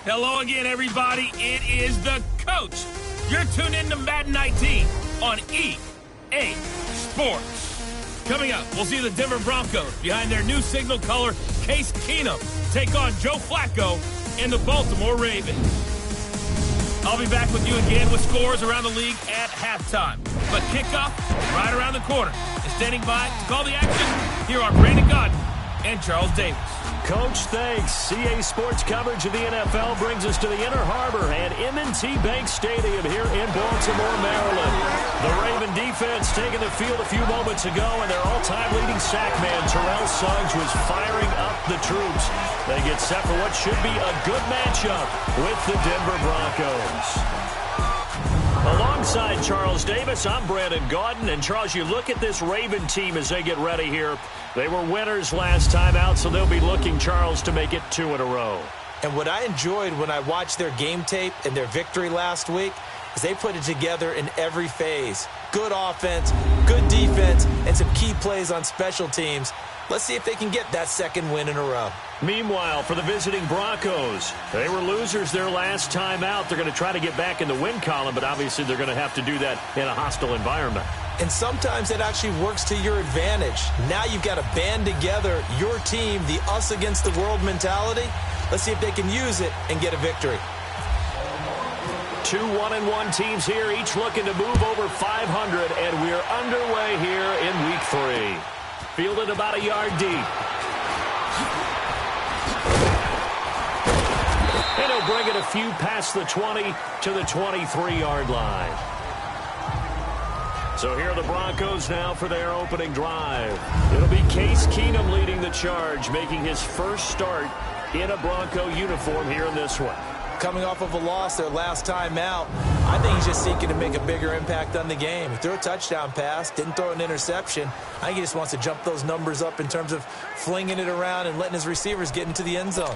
Hello again, everybody. It is the coach. You're tuned in to Madden 19 on EA Sports. Coming up, we'll see the Denver Broncos behind their new signal color, Case Keenum, take on Joe Flacco and the Baltimore Ravens. I'll be back with you again with scores around the league at halftime. But kickoff right around the corner. And standing by to call the action, here are Brandon Godden and Charles Davis. Coach, thanks. CA Sports coverage of the NFL brings us to the Inner Harbor and M&T Bank Stadium here in Baltimore, Maryland. The Raven defense taking the field a few moments ago, and their all-time leading sack man, Terrell Suggs, was firing up the troops. They get set for what should be a good matchup with the Denver Broncos. Alongside Charles Davis, I'm Brandon Gaudin. And, Charles, you look at this Raven team as they get ready here. They were winners last time out, so they'll be looking, Charles, to make it 2 in a row. And what I enjoyed when I watched their game tape and their victory last week is they put it together in every phase. Good offense, good defense, and some key plays on special teams. Let's see if they can get that second win in a row. Meanwhile, for the visiting Broncos, they were losers their last time out. They're going to try to get back in the win column, but obviously they're going to have to do that in a hostile environment. And sometimes it actually works to your advantage. Now you've got to band together your team, the us against the world mentality. Let's see if they can use it and get a victory. 2 1-1 teams here, each looking to move over 500, and we're underway here in Week 3. Fielded about a yard deep. And he'll bring it a few past the 20 to the 23-yard line. So here are the Broncos now for their opening drive. It'll be Case Keenum leading the charge, making his first start in a Bronco uniform here in this one. Coming off of a loss their last time out, I think he's just seeking to make a bigger impact on the game. He threw a touchdown pass, didn't throw an interception. I think he just wants to jump those numbers up in terms of flinging it around and letting his receivers get into the end zone.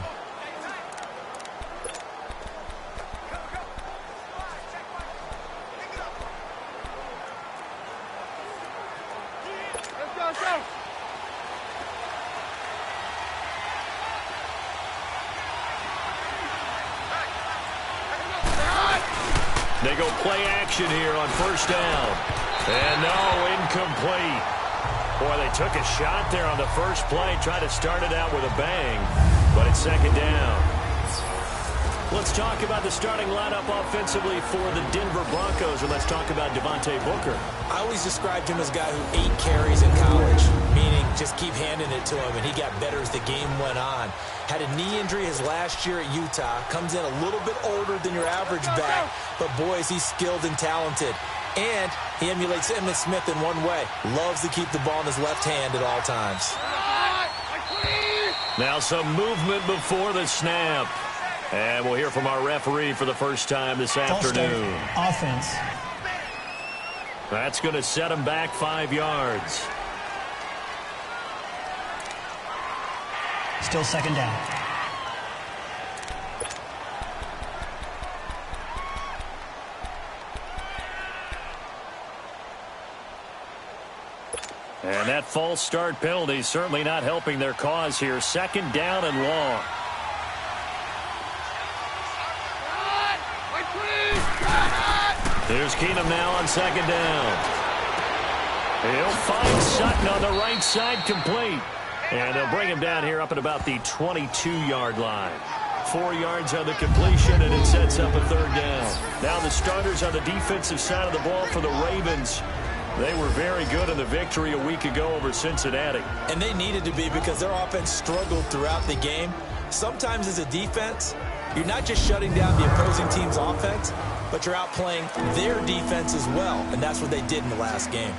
They go play action here on first down. And no, incomplete. Boy, they took a shot there on the first play, tried to start it out with a bang, but it's second down. Let's talk about the starting lineup offensively for the Denver Broncos, and let's talk about Devontae Booker. I always described him as a guy who ate carries in college, meaning just keep handing it to him, and he got better as the game went on. Had a knee injury his last year at Utah, comes in a little bit older than your average back, but boy, is he skilled and talented. And he emulates Emmitt Smith in one way. Loves to keep the ball in his left hand at all times. Now some movement before the snap. And we'll hear from our referee for the first time this afternoon. Offense. That's going to set him back 5 yards. Still second down. And that false start penalty certainly not helping their cause here. Second down and long. Here's Keenum now on second down. He'll find Sutton on the right side, complete. And they'll bring him down here up at about the 22-yard line. 4 yards on the completion, and it sets up a third down. Now the starters on the defensive side of the ball for the Ravens. They were very good in the victory a week ago over Cincinnati. And they needed to be because their offense struggled throughout the game. Sometimes as a defense, you're not just shutting down the opposing team's offense, but you're outplaying their defense as well, and that's what they did in the last game.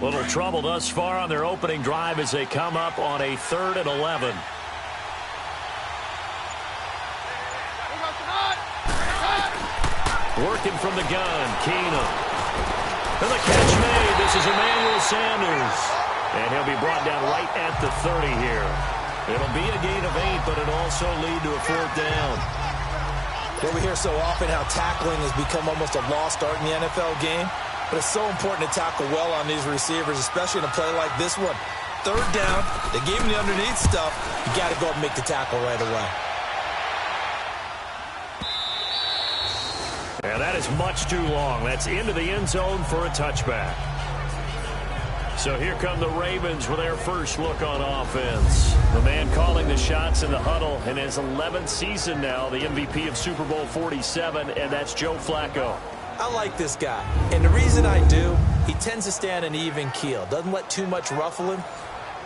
Little trouble thus far on their opening drive as they come up on a 3rd and 11. Working from the gun, Keenum. And the catch made. This is Emmanuel Sanders. And he'll be brought down right at the 30 here. It'll be a gain of 8, but it'll also lead to a 4th down. Well, we hear so often how tackling has become almost a lost art in the NFL game. But it's so important to tackle well on these receivers, especially in a play like this one. third down. They gave him the underneath stuff. You got to go and make the tackle right away. And that is much too long. That's into the end zone for a touchback. So here come the Ravens with their first look on offense. The man calling the shots in the huddle in his 11th season now, the MVP of Super Bowl 47, and that's Joe Flacco. I like this guy, and the reason I do, he tends to stand an even keel. Doesn't let too much ruffle him.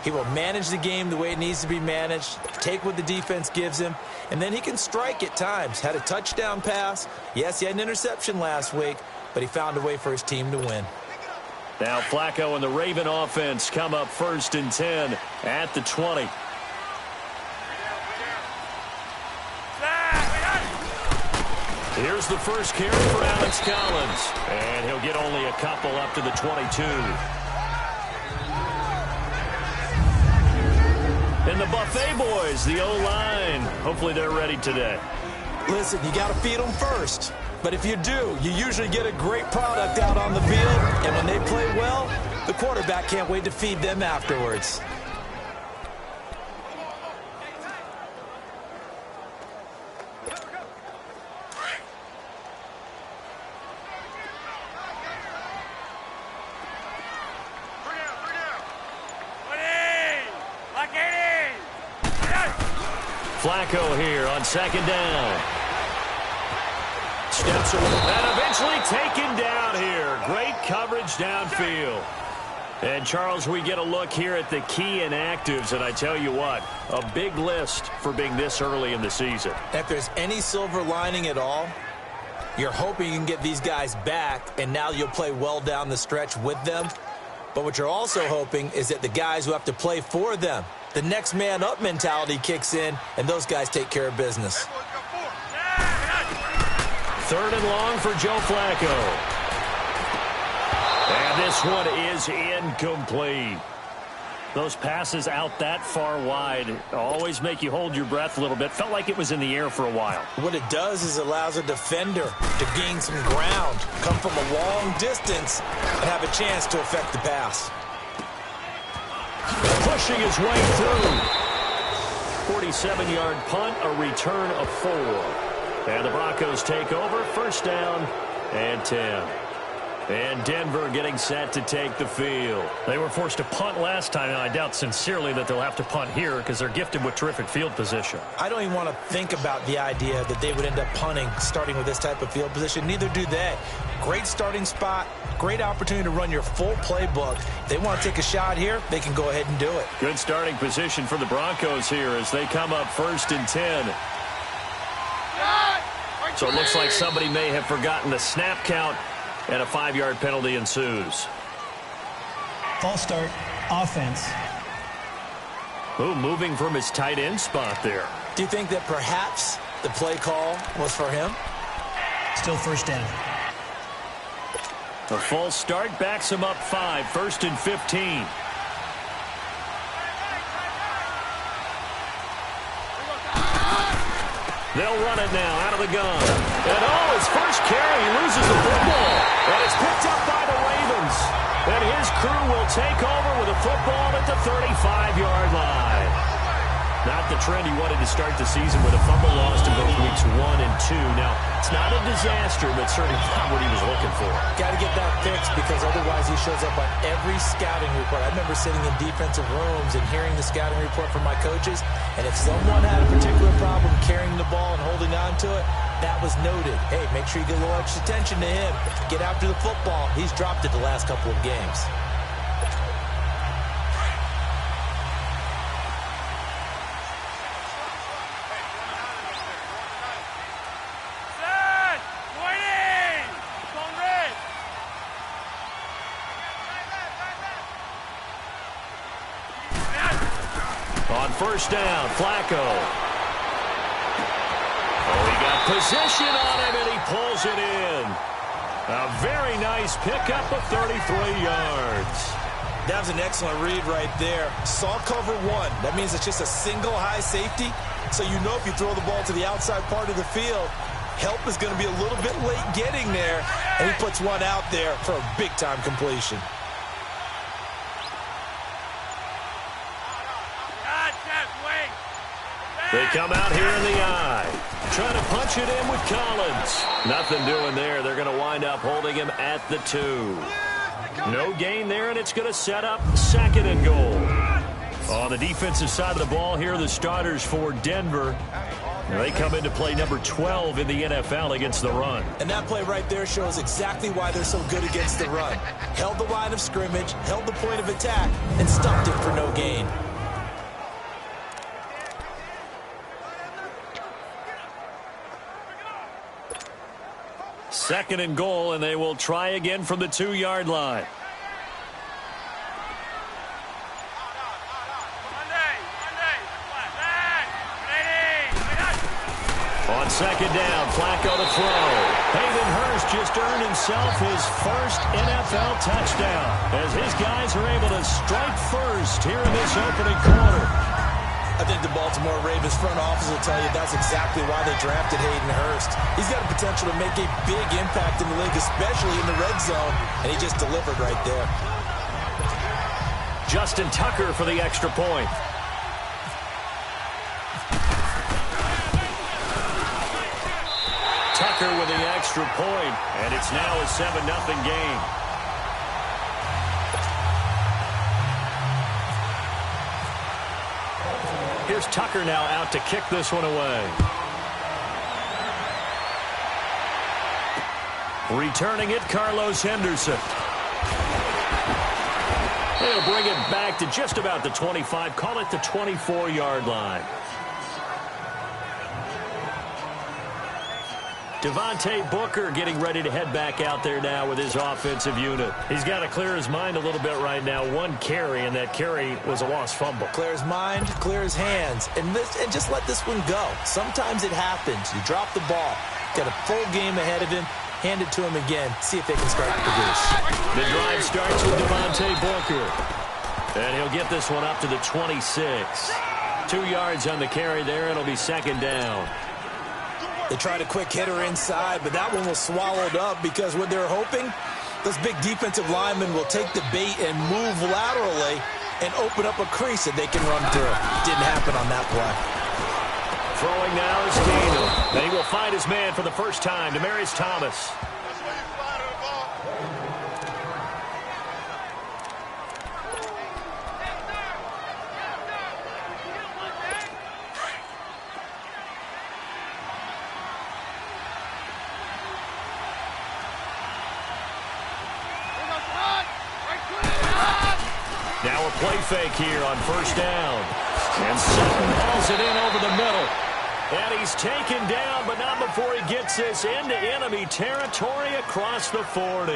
He will manage the game the way it needs to be managed, take what the defense gives him, and then he can strike at times. Had a touchdown pass. Yes, he had an interception last week, but he found a way for his team to win. Now Flacco and the Raven offense come up 1st and 10 at the 20. Here's the first carry for Alex Collins, and he'll get only a couple up to the 22. And the Buffet boys, the O-line, hopefully they're ready today. Listen, you got to feed them first. But if you do, you usually get a great product out on the field. And when they play well, the quarterback can't wait to feed them afterwards. Flacco here on 2nd down. Steps away and eventually taken down here. Great coverage downfield. And, Charles, we get a look here at the key inactives, and I tell you what, a big list for being this early in the season. If there's any silver lining at all, you're hoping you can get these guys back, and now you'll play well down the stretch with them. But what you're also hoping is that the guys who have to play for them, the next man up mentality kicks in, and those guys take care of business. 3rd and long for Joe Flacco. And this one is incomplete. Those passes out that far wide always make you hold your breath a little bit. Felt like it was in the air for a while. What it does is allows a defender to gain some ground, come from a long distance, and have a chance to affect the pass. Pushing his way through. 47-yard punt, a return of 4. And the Broncos take over, 1st down and 10. And Denver getting set to take the field. They were forced to punt last time, and I doubt sincerely that they'll have to punt here because they're gifted with terrific field position. I don't even want to think about the idea that they would end up punting starting with this type of field position. Neither do they. Great starting spot, great opportunity to run your full playbook. If they want to take a shot here, they can go ahead and do it. Good starting position for the Broncos here as they come up 1st and 10. So it looks like somebody may have forgotten the snap count, and a 5-yard penalty ensues. False start, offense. Oh, moving from his tight end spot there. Do you think that perhaps the play call was for him? Still 1st down. A false start backs him up 5, 1st and 15. They'll run it now out of the gun. And his first carry, he loses the football. And it's picked up by the Ravens. And his crew will take over with a football at the 35-yard line. Not the trend he wanted to start the season with a fumble lost in both weeks 1 and 2. Now, it's not a disaster, but certainly not what he was looking for. Got to get that fixed because otherwise he shows up on every scouting report. I remember sitting in defensive rooms and hearing the scouting report from my coaches, and if someone had a particular problem carrying the ball and holding on to it, that was noted. Hey, make sure you get a little extra attention to him. Get after the football. He's dropped it the last couple of games. On 1st down, Flacco. Oh, he got position on him, and he pulls it in. A very nice pickup of 33 yards. That was an excellent read right there. Saw cover 1. That means it's just a single high safety. So you know if you throw the ball to the outside part of the field, help is going to be a little bit late getting there. And he puts one out there for a big-time completion. They come out here in the eye. Trying to punch it in with Collins. Nothing doing there. They're going to wind up holding him at the 2. No gain there, and it's going to set up 2nd and goal. On the defensive side of the ball here, the starters for Denver. They come into play number 12 in the NFL against the run. And that play right there shows exactly why they're so good against the run. Held the line of scrimmage, held the point of attack, and stuffed it for no gain. Second and goal, and they will try again from the 2-yard line. On second down, Flacco to throw. Hayden Hurst just earned himself his first NFL touchdown as his guys are able to strike first here in this opening quarter. I think the Baltimore Ravens front office will tell you that's exactly why they drafted Hayden Hurst. He's got the potential to make a big impact in the league, especially in the red zone, and he just delivered right there. Justin Tucker for the extra point. Tucker with the extra point, and it's now a 7-0 game. Here's Tucker now out to kick this one away. Returning it, Carlos Henderson. He'll bring it back to just about the 25, call it the 24-yard line. Devontae Booker getting ready to head back out there now with his offensive unit. He's got to clear his mind a little bit right now. 1 carry, and that carry was a lost fumble. Clear his mind, clear his hands, and just let this one go. Sometimes it happens. You drop the ball. Got a full game ahead of him. Hand it to him again. See if they can start to produce. The drive starts with Devontae Booker. And he'll get this one up to the 26. 2 yards on the carry there. It'll be second down. They tried a quick hitter inside, but that one was swallowed up because what they're hoping, those big defensive linemen will take the bait and move laterally and open up a crease that they can run through. Didn't happen on that play. Throwing now is Keenum. And he will find his man for the first time, Demaryius Thomas. Now a play fake here on first down. And Sutton hauls it in over the middle. And he's taken down, but not before he gets this into enemy territory across the 40.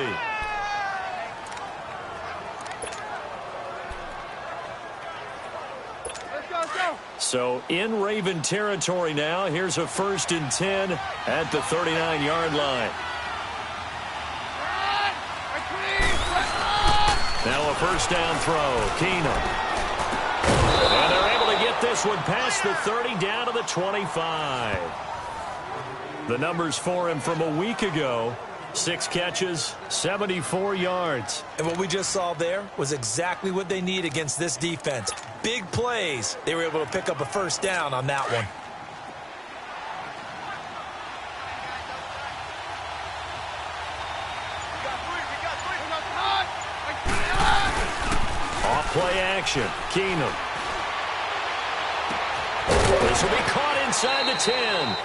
So in Raven territory now. Here's a 1st and 10 at the 39-yard line. Now a first down throw. Keenum. And they're able to get this one past the 30 down to the 25. The numbers for him from a week ago. 6 catches, 74 yards. And what we just saw there was exactly what they need against this defense. Big plays. They were able to pick up a first down on that one. Play action. Keenum. This will be caught inside the 10.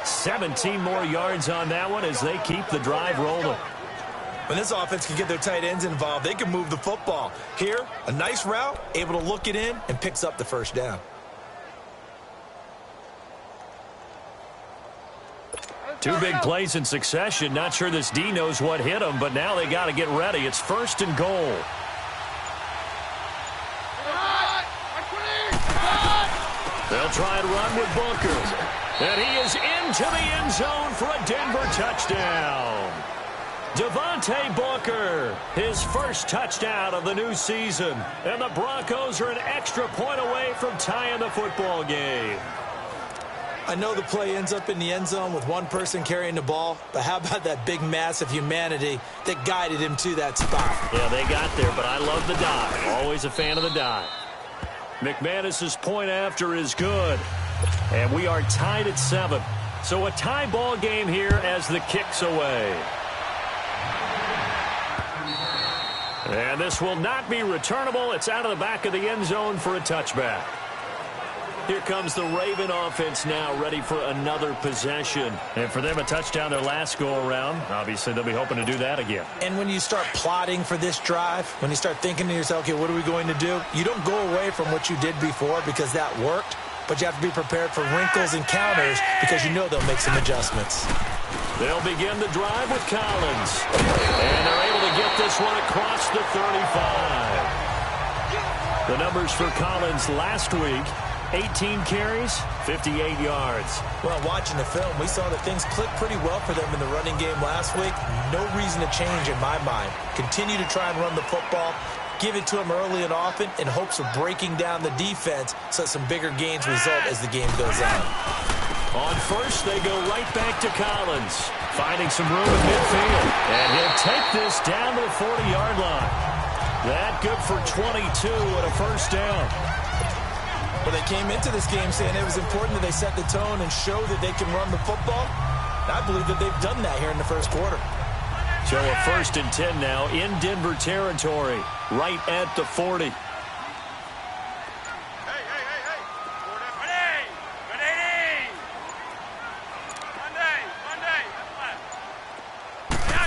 17 more yards on that one as they keep the drive rolling. When this offense can get their tight ends involved, they can move the football. Here, a nice route, able to look it in, and picks up the first down. Two big plays in succession. Not sure this D knows what hit him, but now they got to get ready. It's 1st and goal. They'll try and run with Booker. And he is into the end zone for a Denver touchdown. Devontae Booker, his first touchdown of the new season. And the Broncos are an extra point away from tying the football game. I know the play ends up in the end zone with one person carrying the ball, but how about that big mass of humanity that guided him to that spot? Yeah, they got there, but I love the dive. Always a fan of the dive. McManus's point after is good. And we are tied at 7. So a tie ball game here as the kick's away. And this will not be returnable. It's out of the back of the end zone for a touchback. Here comes the Raven offense now, ready for another possession. And for them, a touchdown their last go-around. Obviously, they'll be hoping to do that again. And when you start plotting for this drive, when you start thinking to yourself, okay, what are we going to do? You don't go away from what you did before because that worked, but you have to be prepared for wrinkles and counters because you know they'll make some adjustments. They'll begin the drive with Collins. And they're able to get this one across the 35. The numbers for Collins last week: 18 carries, 58 yards. Well, watching the film, we saw that things clicked pretty well for them in the running game last week. No reason to change in my mind. Continue to try and run the football. Give it to them early and often in hopes of breaking down the defense so that some bigger gains result as the game goes on. On first, they go right back to Collins, finding some room in midfield. And he'll take this down to the 40-yard line. That good for 22 and a first down. Well, they came into this game saying it was important that they set the tone and show that they can run the football. I believe that they've done that here in the first quarter. So a 1st and 10 now in Denver territory, right at the 40.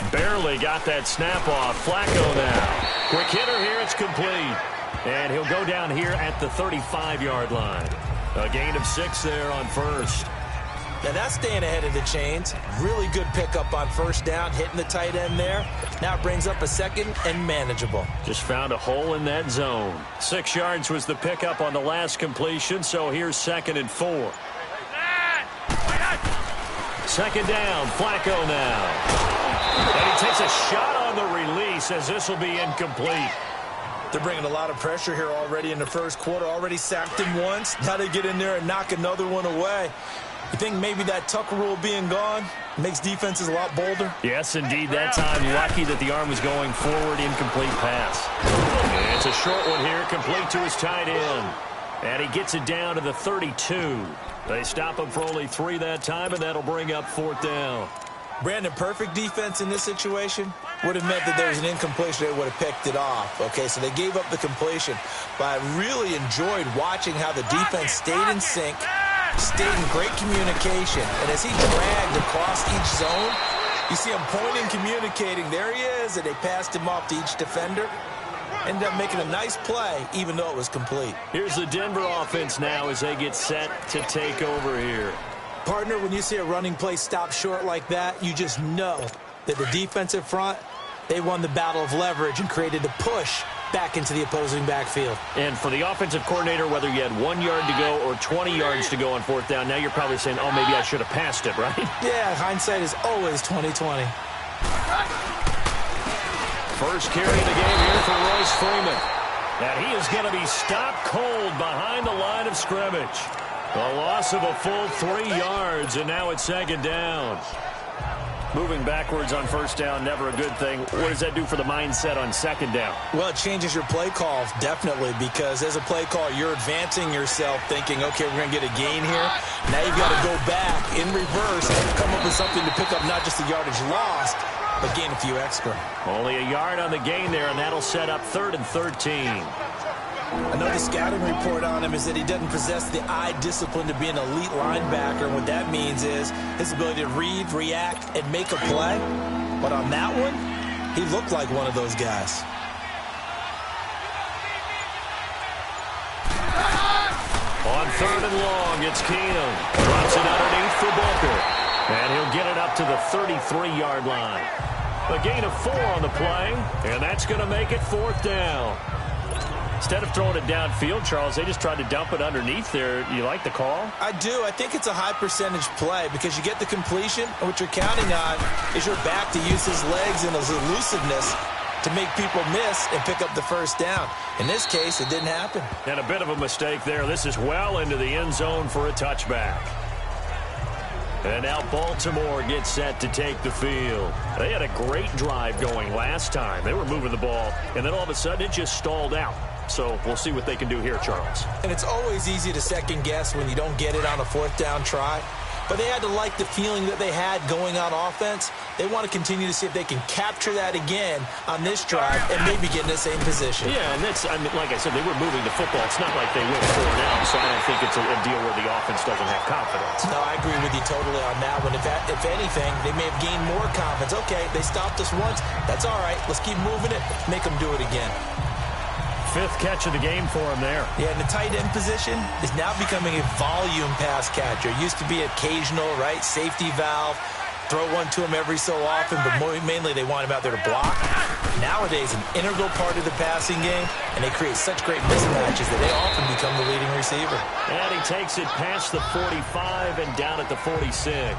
Barely got that snap off. Flacco now. Quick hitter here. It's complete. And he'll go down here at the 35-yard line. A gain of 6 there on first. Now that's staying ahead of the chains. Really good pickup on first down, hitting the tight end there. Now it brings up a second and manageable. Just found a hole in that zone. 6 yards was the pickup on the last completion, so here's 2nd and 4. Second down, Flacco now. And he takes a shot on the release as this will be incomplete. They're bringing a lot of pressure here already in the first quarter. Already sacked him once. Now they get in there and knock another one away. You think maybe that Tucker rule being gone makes defenses a lot bolder? Yes, indeed. That time, lucky that the arm was going forward, incomplete pass. And it's a short one here, complete to his tight end. And he gets it down to the 32. They stop him for only 3 that time, and that'll bring up 4th down. Brandon, perfect defense in this situation would have meant that there was an incompletion. They would have picked it off. Okay, so they gave up the completion. But I really enjoyed watching how the defense stayed in sync, stayed in great communication. And as he dragged across each zone, you see him pointing, communicating. There he is, and they passed him off to each defender. Ended up making a nice play, even though it was complete. Here's the Denver offense now as they get set to take over here. Partner, when you see a running play stop short like that, you just know that the defensive front, they won the battle of leverage and created a push back into the opposing backfield. And for the offensive coordinator, whether you had 1 yard to go or 20 yards to go on 4th down, now you're probably saying, oh, maybe I should have passed it, right? Yeah, hindsight is always 20/20. First carry of the game here for Royce Freeman. And he is going to be stopped cold behind the line of scrimmage. A loss of a full 3 yards, and now it's 2nd down. Moving backwards on 1st down, never a good thing. What does that do for the mindset on 2nd down? Well, it changes your play call, definitely, because as a play call, you're advancing yourself thinking, okay, we're going to get a gain here. Now you've got to go back in reverse and come up with something to pick up not just the yardage lost, but gain a few extra. Only a yard on the gain there, and that'll set up 3rd and 13. Another scouting report on him is that he doesn't possess the eye discipline to be an elite linebacker. And what that means is his ability to read, react, and make a play. But on that one, he looked like one of those guys. On 3rd and long, it's Keenum. Drops it underneath for Booker. And he'll get it up to the 33-yard line. A gain of 4 on the play, and that's going to make it 4th down. Instead of throwing it downfield, Charles, they just tried to dump it underneath there. You like the call? I do. I think it's a high percentage play because you get the completion, and what you're counting on is your back to use his legs and his elusiveness to make people miss and pick up the 1st down. In this case, it didn't happen. And a bit of a mistake there. This is well into the end zone for a touchback. And now Baltimore gets set to take the field. They had a great drive going last time. They were moving the ball, and then all of a sudden it just stalled out. So we'll see what they can do here, Charles. And it's always easy to second guess when you don't get it on a fourth down try. But they had to like the feeling that they had going on offense. They want to continue to see if they can capture that again on this drive and maybe get in the same position. Yeah, and that's, I mean, like I said, they were moving the football. It's not like they went 4 down, so I don't think it's a deal where the offense doesn't have confidence. No, I agree with you totally on that one. If anything, they may have gained more confidence. Okay, they stopped us once. That's all right. Let's keep moving it. Make them do it again. 5th catch of the game for him there. Yeah, and the tight end position is now becoming a volume pass catcher. It used to be occasional, right? Safety valve. Throw one to him every so often, but mainly they want him out there to block. Nowadays, an integral part of the passing game, and they create such great mismatches that they often become the leading receiver. And he takes it past the 45 and down at the 46.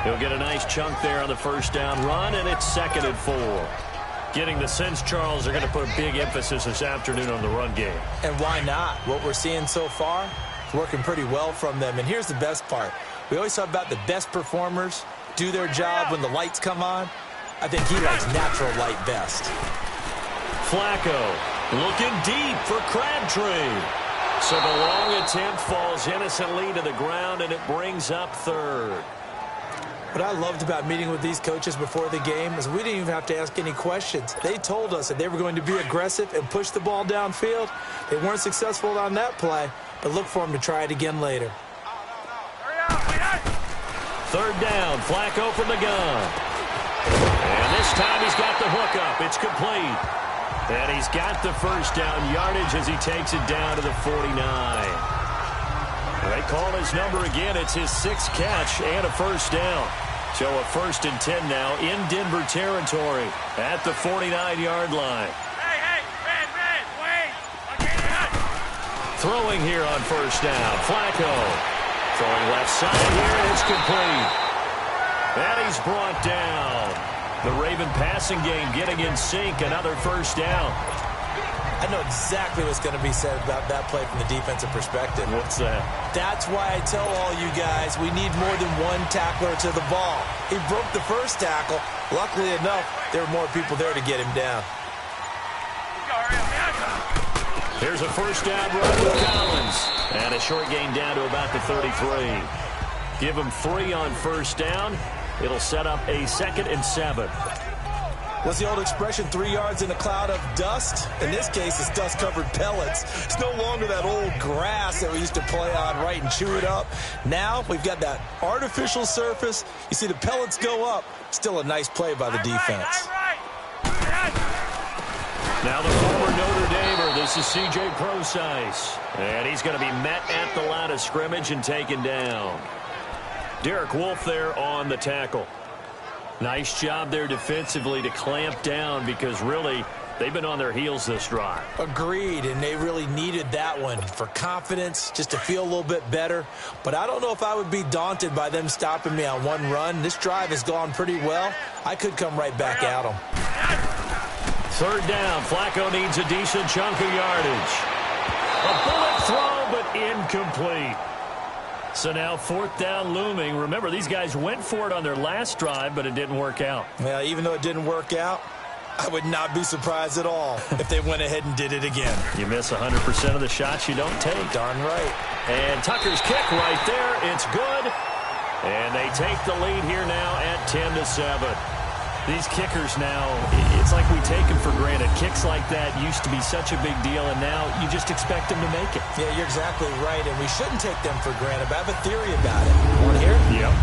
He'll get a nice chunk there on the first down run, and it's 2nd and 4. Getting the sense, Charles, they're going to put a big emphasis this afternoon on the run game. And why not? What we're seeing so far is working pretty well from them. And here's the best part. We always talk about the best performers do their job when the lights come on. I think he likes natural light best. Flacco looking deep for Crabtree. So the long attempt falls innocently to the ground, and it brings up 3rd. What I loved about meeting with these coaches before the game is we didn't even have to ask any questions. They told us that they were going to be aggressive and push the ball downfield. They weren't successful on that play, but look for them to try it again later. 3rd down, Flacco from the gun. And this time he's got the hook up. It's complete. And he's got the first down yardage as he takes it down to the 49. They call his number again. It's his 6th catch and a first down. So a 1st and 10 now in Denver territory at the 49-yard line. Wait. Throwing here on first down. Flacco throwing left side here, and it's complete. And he's brought down. The Raven passing game getting in sync. Another first down. I know exactly what's going to be said about that play from the defensive perspective. What's that? That's why I tell all you guys we need more than one tackler to the ball. He broke the first tackle. Luckily enough, there were more people there to get him down. Here's a first down run with Collins. And a short gain down to about the 33. Give him 3 on first down. It'll set up a 2nd and 7. What's the old expression, 3 yards in a cloud of dust? In this case, it's dust-covered pellets. It's no longer that old grass that we used to play on, right, and chew it up. Now we've got that artificial surface. You see the pellets go up. Still a nice play by the defense. Now the former Notre Damer, this is C.J. Procise. And he's going to be met at the line of scrimmage and taken down. Derek Wolfe there on the tackle. Nice job there defensively to clamp down because really they've been on their heels this drive. Agreed, and they really needed that one for confidence, just to feel a little bit better. But I don't know if I would be daunted by them stopping me on one run. This drive has gone pretty well. I could come right back at them. 3rd down. Flacco needs a decent chunk of yardage. A bullet throw, but incomplete. So now 4th down looming. Remember, these guys went for it on their last drive, but it didn't work out. Well, even though it didn't work out, I would not be surprised at all if they went ahead and did it again. You miss 100% of the shots you don't take. Darn right. And Tucker's kick right there. It's good. And they take the lead here now at 10-7. These kickers now, it's like we take them for granted. Kicks like that used to be such a big deal, and now you just expect them to make it. Yeah, you're exactly right, and we shouldn't take them for granted. But I have a theory about it. Want to hear it? Yep.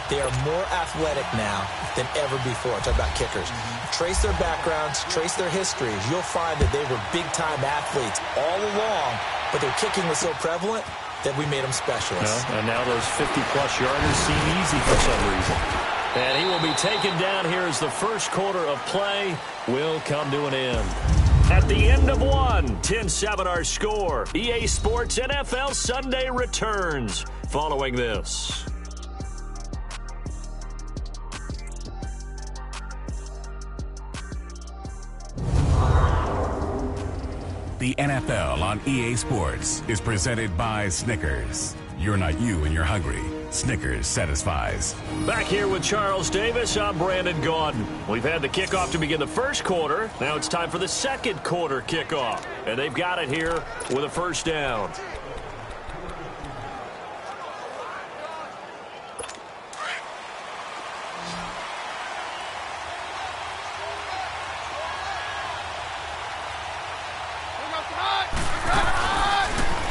They are more athletic now than ever before. Talk about kickers. Trace their backgrounds, trace their histories. You'll find that they were big-time athletes all along, but their kicking was so prevalent that we made them specialists. And now those 50-plus yarders seem easy for some reason. And he will be taken down here as the first quarter of play will come to an end. At the end of one, 10-7 our score. EA Sports NFL Sunday returns following this. The NFL on EA Sports is presented by Snickers. You're not you and you're hungry. Snickers satisfies. Back here with Charles Davis, I'm Brandon Gaudin. We've had the kickoff to begin the first quarter. Now it's time for the second quarter kickoff. And they've got it here with a first down.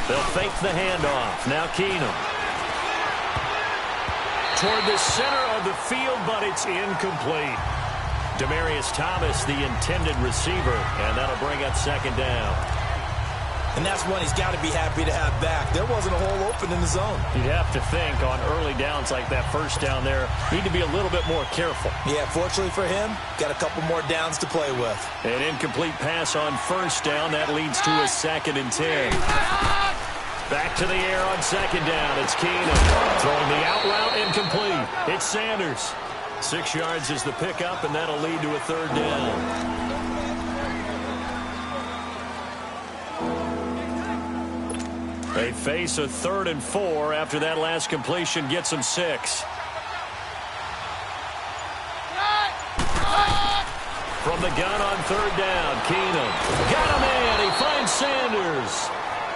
They'll fake the handoff. Now Keenum. Toward the center of the field, but it's incomplete. Demaryius Thomas, the intended receiver, and that'll bring up second down. And that's one he's got to be happy to have back. There wasn't a hole open in the zone. You'd have to think on early downs like that first down there, need to be a little bit more careful. Yeah, fortunately for him, got a couple more downs to play with. An incomplete pass on first down. That leads to a 2nd and 10. Back to the air on second down. It's Keenum. Throwing the out route incomplete. It's Sanders. 6 yards is the pickup, and that'll lead to a 3rd down. They face a 3rd and 4 after that last completion gets them 6. From the gun on 3rd down, Keenum. Got him in. He finds Sanders.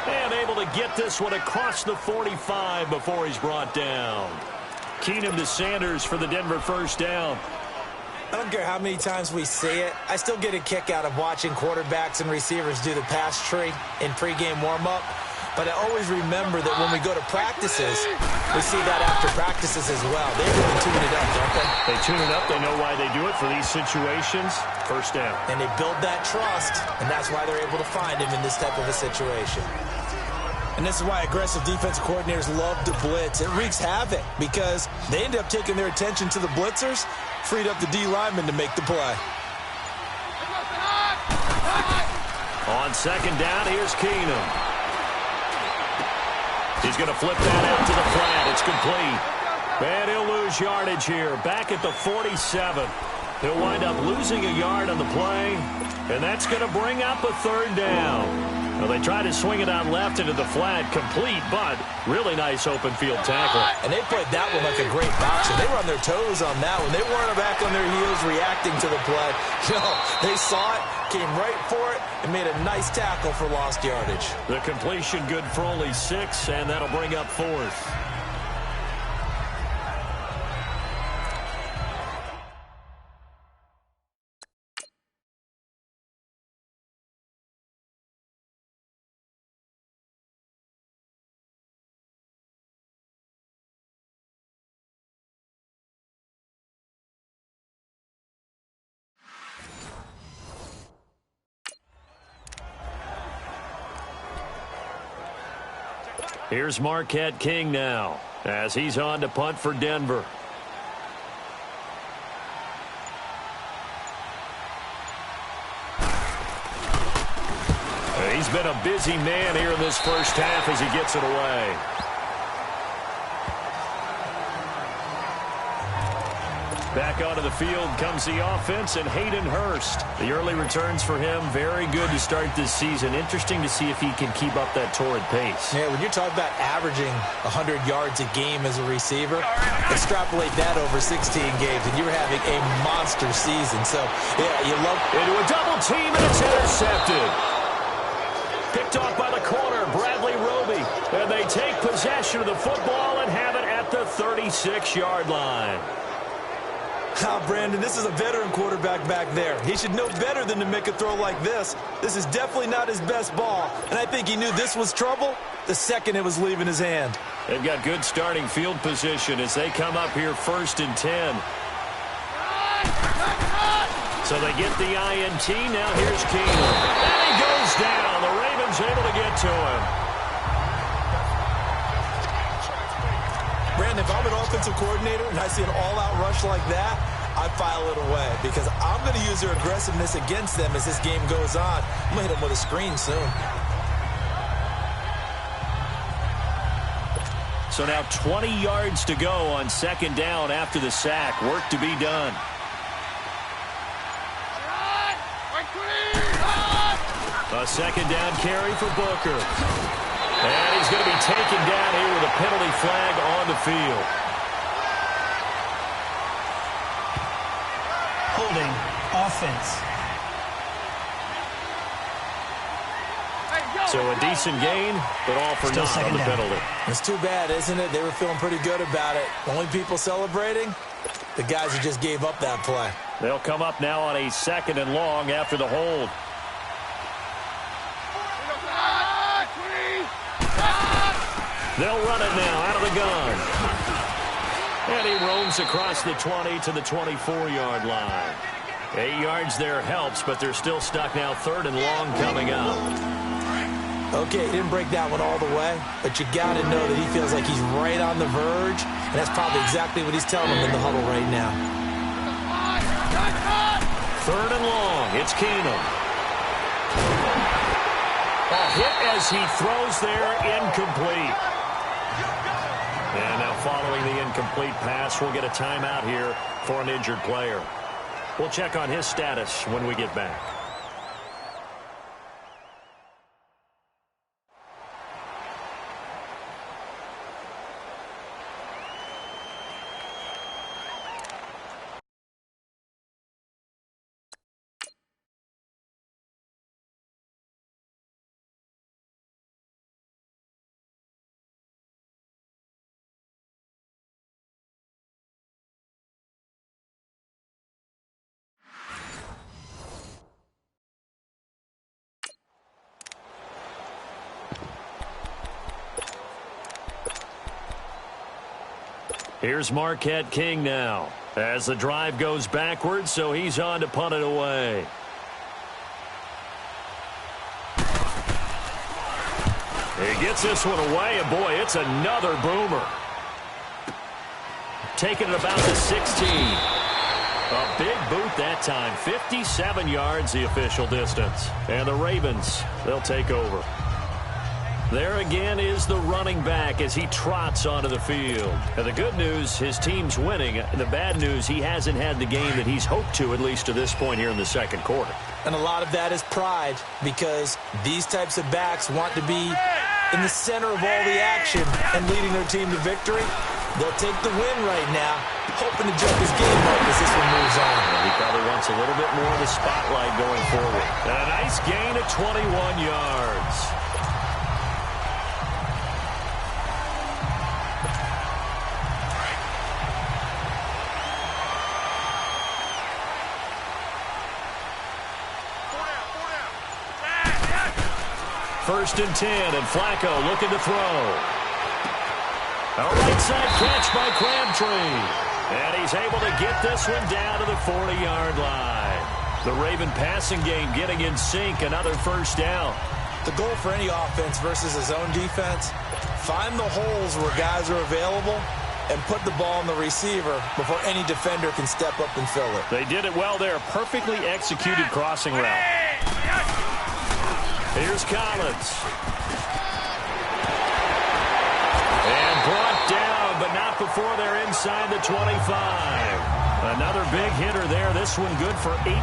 And able to get this one across the 45 before he's brought down. Keenum to Sanders for the Denver first down. I don't care how many times we see it. I still get a kick out of watching quarterbacks and receivers do the pass tree in pregame warm-up. But I always remember that when we go to practices, we see that after practices as well. They really tune it up, don't they? They tune it up. They know why they do it for these situations. First down. And they build that trust, and that's why they're able to find him in this type of a situation. And this is why aggressive defensive coordinators love to blitz. It wreaks havoc because they end up taking their attention to the blitzers, freed up the D lineman to make the play. On second down, here's Keenum. He's going to flip that out to the flat. It's complete. And he'll lose yardage here. Back at the 47. He'll wind up losing a yard on the play. And that's going to bring up a 3rd down. Well, they try to swing it out left into the flat, complete, but really nice open field tackle. And they played that one like a great boxer. They were on their toes on that one. They weren't back on their heels reacting to the play. No, they saw it, came right for it, and made a nice tackle for lost yardage. The completion good for only 6, and that'll bring up 4th. Here's Marquette King now as he's on to punt for Denver. He's been a busy man here in this first half as he gets it away. Back onto the field comes the offense and Hayden Hurst. The early returns for him, very good to start this season. Interesting to see if he can keep up that torrid pace. Yeah, when you're talking about averaging 100 yards a game as a receiver, extrapolate that over 16 games, and you're having a monster season. So, yeah, you love into a double team, and it's intercepted. Picked off by the corner, Bradley Roby. And they take possession of the football and have it at the 36-yard line. Brandon, this is a veteran quarterback back there. He should know better than to make a throw like this. This is definitely not his best ball, and I think he knew this was trouble the second it was leaving his hand. They've got good starting field position as they come up here 1st and 10. So they get the INT. Now here's Keenum. And he goes down. The Ravens able to get to him. Brandon, if I'm an offensive coordinator and I see an all-out rush like that, I file it away because I'm going to use their aggressiveness against them as this game goes on. I'm going to hit them with a screen soon. So now 20 yards to go on second down after the sack. Work to be done. A second down carry for Booker. And he's going to be taken down here with a penalty flag on the field. Holding. Offense. So a decent gain, but all for naught on the penalty. It's too bad, isn't it? They were feeling pretty good about it. Only people celebrating? The guys who just gave up that play. They'll come up now on a 2nd and long after the hold. They'll run it now out of the gun. And he roams across the 20 to the 24-yard line. 8 yards there helps, but they're still stuck now 3rd and long coming up. Okay, he didn't break that one all the way, but you got to know that he feels like he's right on the verge, and that's probably exactly what he's telling them in the huddle right now. 3rd and long. It's Keenum. A hit as he throws there, incomplete. And now following the incomplete pass, we'll get a timeout here for an injured player. We'll check on his status when we get back. Here's Marquette King now as the drive goes backwards, so he's on to punt it away. He gets this one away, and boy, it's another boomer. Taking it about the 16. A big boot that time. 57 yards the official distance. And the Ravens, they'll take over. There again is the running back as he trots onto the field. And the good news, his team's winning. The bad news, he hasn't had the game that he's hoped to, at least to this point here in the 2nd quarter. And a lot of that is pride, because these types of backs want to be in the center of all the action and leading their team to victory. They'll take the win right now, hoping to jump his game up as this one moves on. He probably wants a little bit more of the spotlight going forward. And a nice gain of 21 yards. First and 10, and Flacco looking to throw. A right side catch by Crabtree. And he's able to get this one down to the 40-yard line. The Raven passing game getting in sync, another first down. The goal for any offense versus his own defense, find the holes where guys are available and put the ball on the receiver before any defender can step up and fill it. They did it well there. Perfectly executed crossing route. Here's Collins. And brought down, but not before they're inside the 25. Another big hitter there. This one good for 18.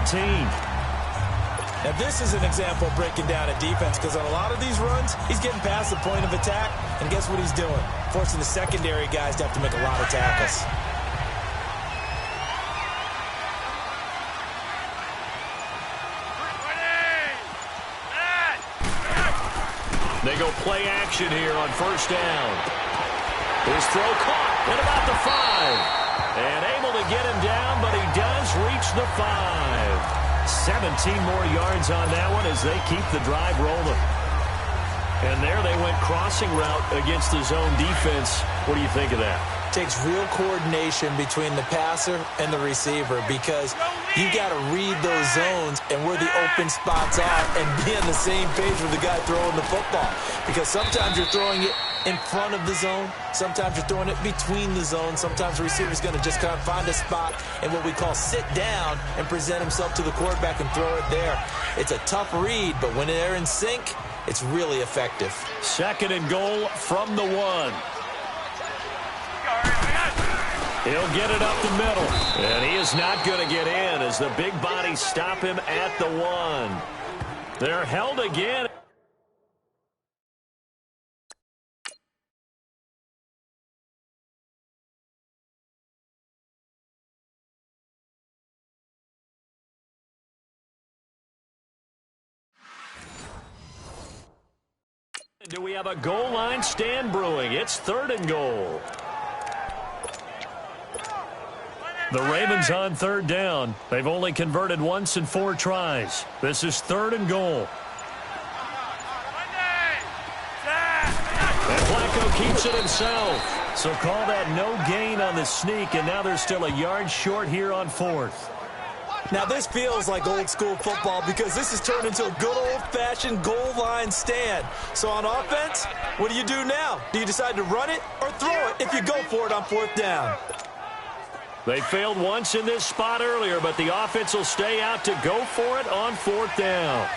Now, this is an example of breaking down a defense, because on a lot of these runs, he's getting past the point of attack, and guess what he's doing? Forcing the secondary guys to have to make a lot of tackles. They go play action here on first down. His throw caught at about the 5. And able to get him down, but he does reach the 5. 17 more yards on that one as they keep the drive rolling. And there they went crossing route against the zone defense. What do you think of that? Takes real coordination between the passer and the receiver, because you got to read those zones and where the open spots are and be on the same page with the guy throwing the football. Because sometimes you're throwing it in front of the zone, sometimes you're throwing it between the zones, sometimes the receiver's going to just kind of find a spot and what we call sit down and present himself to the quarterback and throw it there. It's a tough read, but when they're in sync, it's really effective. 2nd and goal from the 1. He'll get it up the middle. And he is not going to get in as the big bodies stop him at the 1. They're held again. Do we have a goal line stand brewing? It's 3rd and goal. The Ravens on 3rd down. They've only converted once in 4 tries. This is 3rd and goal. And Flacco keeps it himself. So call that no gain on the sneak, and now they're still a yard short here on 4th. Now, this feels like old-school football because this has turned into a good old-fashioned goal line stand. So on offense, what do you do now? Do you decide to run it or throw it if you go for it on 4th down? They failed once in this spot earlier, but the offense will stay out to go for it on 4th down.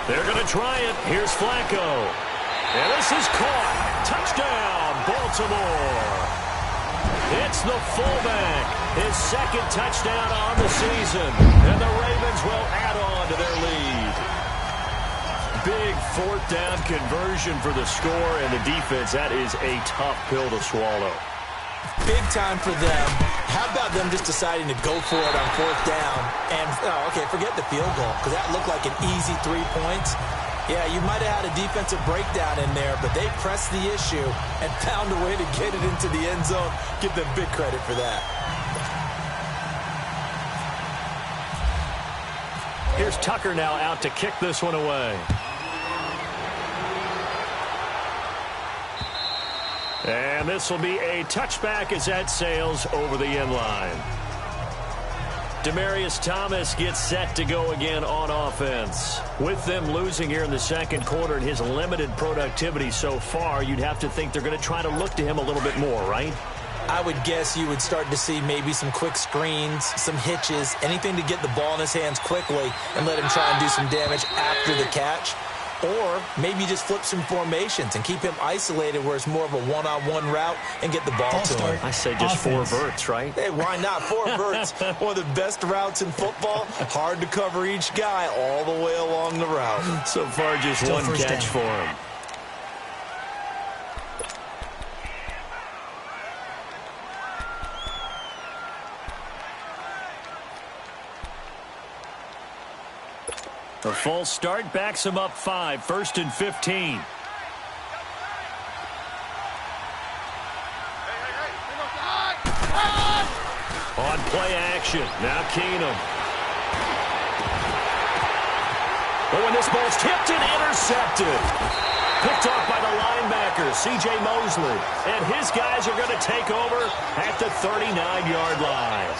They're going to try it. Here's Flacco. And this is caught. Touchdown, Baltimore. It's the fullback. His 2nd touchdown on the season. And the Ravens will add on to their lead. Big 4th down conversion for the score, and the defense, that is a tough pill to swallow. Big time for them. How about them just deciding to go for it on 4th down? And, okay, forget the field goal, because that looked like an easy 3 points. Yeah, you might have had a defensive breakdown in there, but they pressed the issue and found a way to get it into the end zone. Give them big credit for that. Here's Tucker now out to kick this one away. And this will be a touchback as that sails over the end line. Demaryius Thomas gets set to go again on offense. With them losing here in the 2nd quarter and his limited productivity so far, you'd have to think they're going to try to look to him a little bit more, right? I would guess you would start to see maybe some quick screens, some hitches, anything to get the ball in his hands quickly and let him try and do some damage after the catch. Or maybe just flip some formations and keep him isolated where it's more of a one-on-one route and get the ball to him. I say just offense. 4 verts, right? Hey, why not? 4 verts. One of the best routes in football. Hard to cover each guy all the way along the route. So far, just one catch for him. A false start backs him up 5, 1st and 15. On play action, now Keenum. Oh, and this ball's tipped and intercepted. Picked off by the linebacker, C.J. Mosley. And his guys are going to take over at the 39-yard line.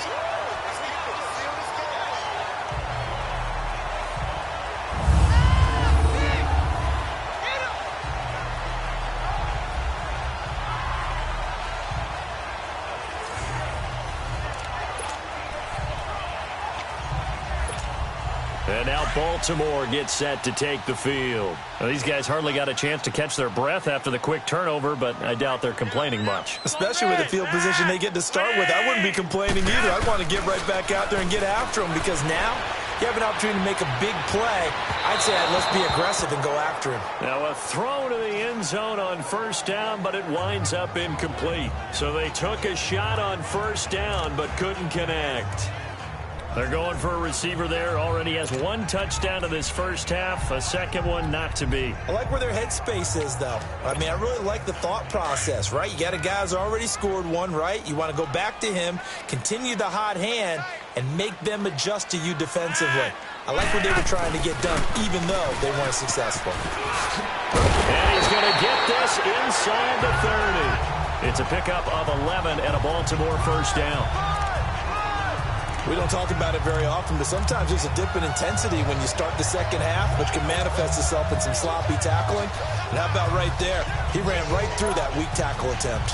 And now Baltimore gets set to take the field. Well, these guys hardly got a chance to catch their breath after the quick turnover, but I doubt they're complaining much. Especially with the field position they get to start with. I wouldn't be complaining either. I'd want to get right back out there and get after them because now you have an opportunity to make a big play. I'd say let's be aggressive and go after him. Now a throw to the end zone on 1st down, but it winds up incomplete. So they took a shot on 1st down, but couldn't connect. They're going for a receiver there. Already has 1 touchdown in this 1st half. A 2nd one not to be. I like where their headspace is, though. I mean, I really like the thought process, right? You got a guy who's already scored 1, right? You want to go back to him, continue the hot hand, and make them adjust to you defensively. I like what they were trying to get done, even though they weren't successful. And he's going to get this inside the 30. It's a pickup of 11 and a Baltimore 1st down. We don't talk about it very often, but sometimes there's a dip in intensity when you start the 2nd half, which can manifest itself in some sloppy tackling. And how about right there? He ran right through that weak tackle attempt.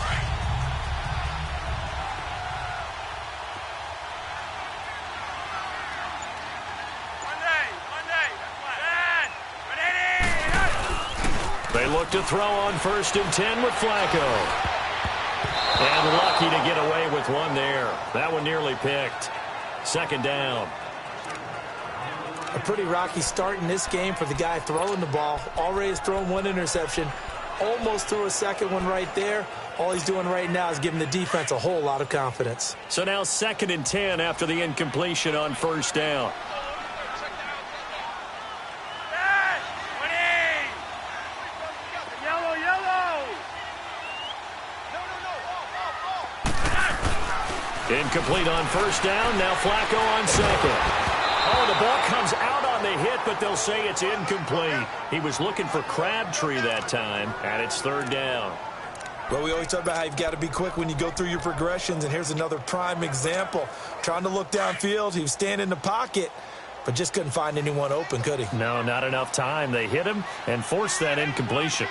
They look to throw on 1st and 10 with Flacco. And lucky to get away with one there. That one nearly picked. 2nd down. A pretty rocky start in this game for the guy throwing the ball. Already has thrown 1 interception. Almost threw a 2nd one right there. All he's doing right now is giving the defense a whole lot of confidence. So now 2nd and 10 after the incompletion on 1st down. Incomplete on first down. Now Flacco on second. Oh, the ball comes out on the hit, but they'll say it's incomplete. He was looking for Crabtree that time, and it's third down. Well, we always talk about how you've got to be quick when you go through your progressions, and here's another prime example. Trying to look downfield, he was standing in the pocket, but just couldn't find anyone open, could he? No, not enough time. They hit him and forced that incompletion.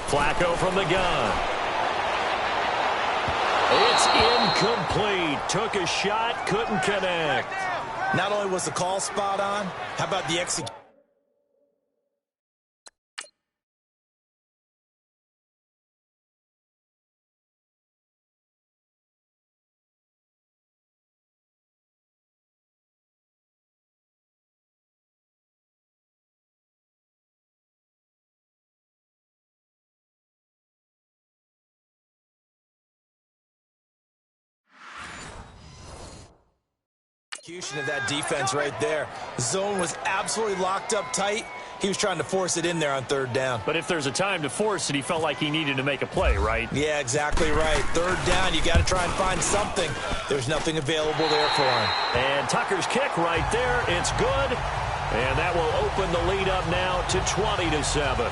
Flacco from the gun. It's incomplete. Took a shot, couldn't connect. Not only was the call spot on, how about the execution? Of that defense right there. The zone was absolutely locked up tight. He was trying to force it in there on third down. But if there's a time to force it, he felt like he needed to make a play, right? Yeah, exactly right. Third down, you got to try and find something. There's nothing available there for him. And Tucker's kick right there. It's good. And that will open the lead up now to 20-7.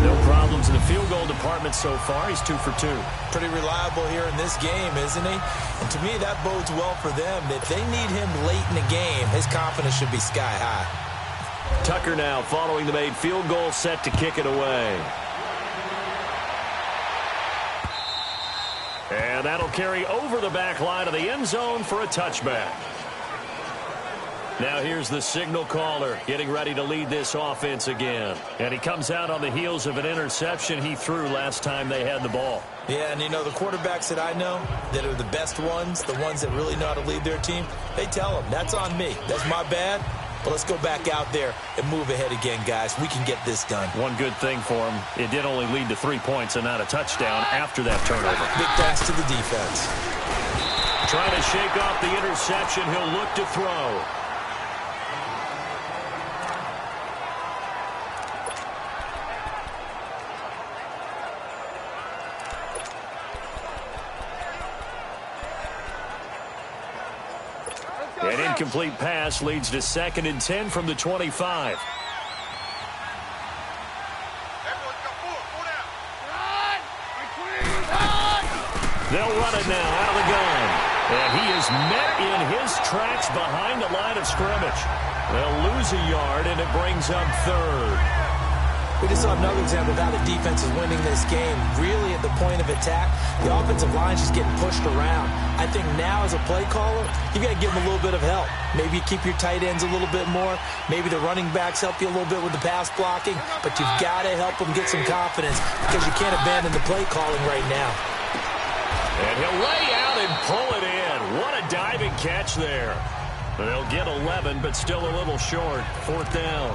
No problems in the field goal department so far. He's 2 for 2. Pretty reliable here in this game, isn't he? And to me, that bodes well for them. If they need him late in the game, his confidence should be sky high. Tucker now following the made field goal, set to kick it away. And that'll carry over the back line of the end zone for a touchback. Now here's the signal caller getting ready to lead this offense again. And he comes out on the heels of an interception he threw last time they had the ball. Yeah, and you know, the quarterbacks that I know that are the best ones, the ones that really know how to lead their team, they tell them, that's on me. That's my bad. But let's go back out there and move ahead again, guys. We can get this done. One good thing for him, it did only lead to 3 points and not a touchdown after that turnover. Big thanks to the defense. Trying to shake off the interception, he'll look to throw. An incomplete pass leads to 2nd and 10 from the 25. They'll run it now out of the gun. And he is met in his tracks behind the line of scrimmage. They'll lose a yard, and it brings up 3rd. We just saw another example of how the defense is winning this game. Really at the point of attack, the offensive line's just getting pushed around. I think now as a play caller, you got to give them a little bit of help. Maybe you keep your tight ends a little bit more. Maybe the running backs help you a little bit with the pass blocking. But you've got to help them get some confidence because you can't abandon the play calling right now. And he'll lay out and pull it in. What a diving catch there. They'll get 11, but still a little short. 4th down.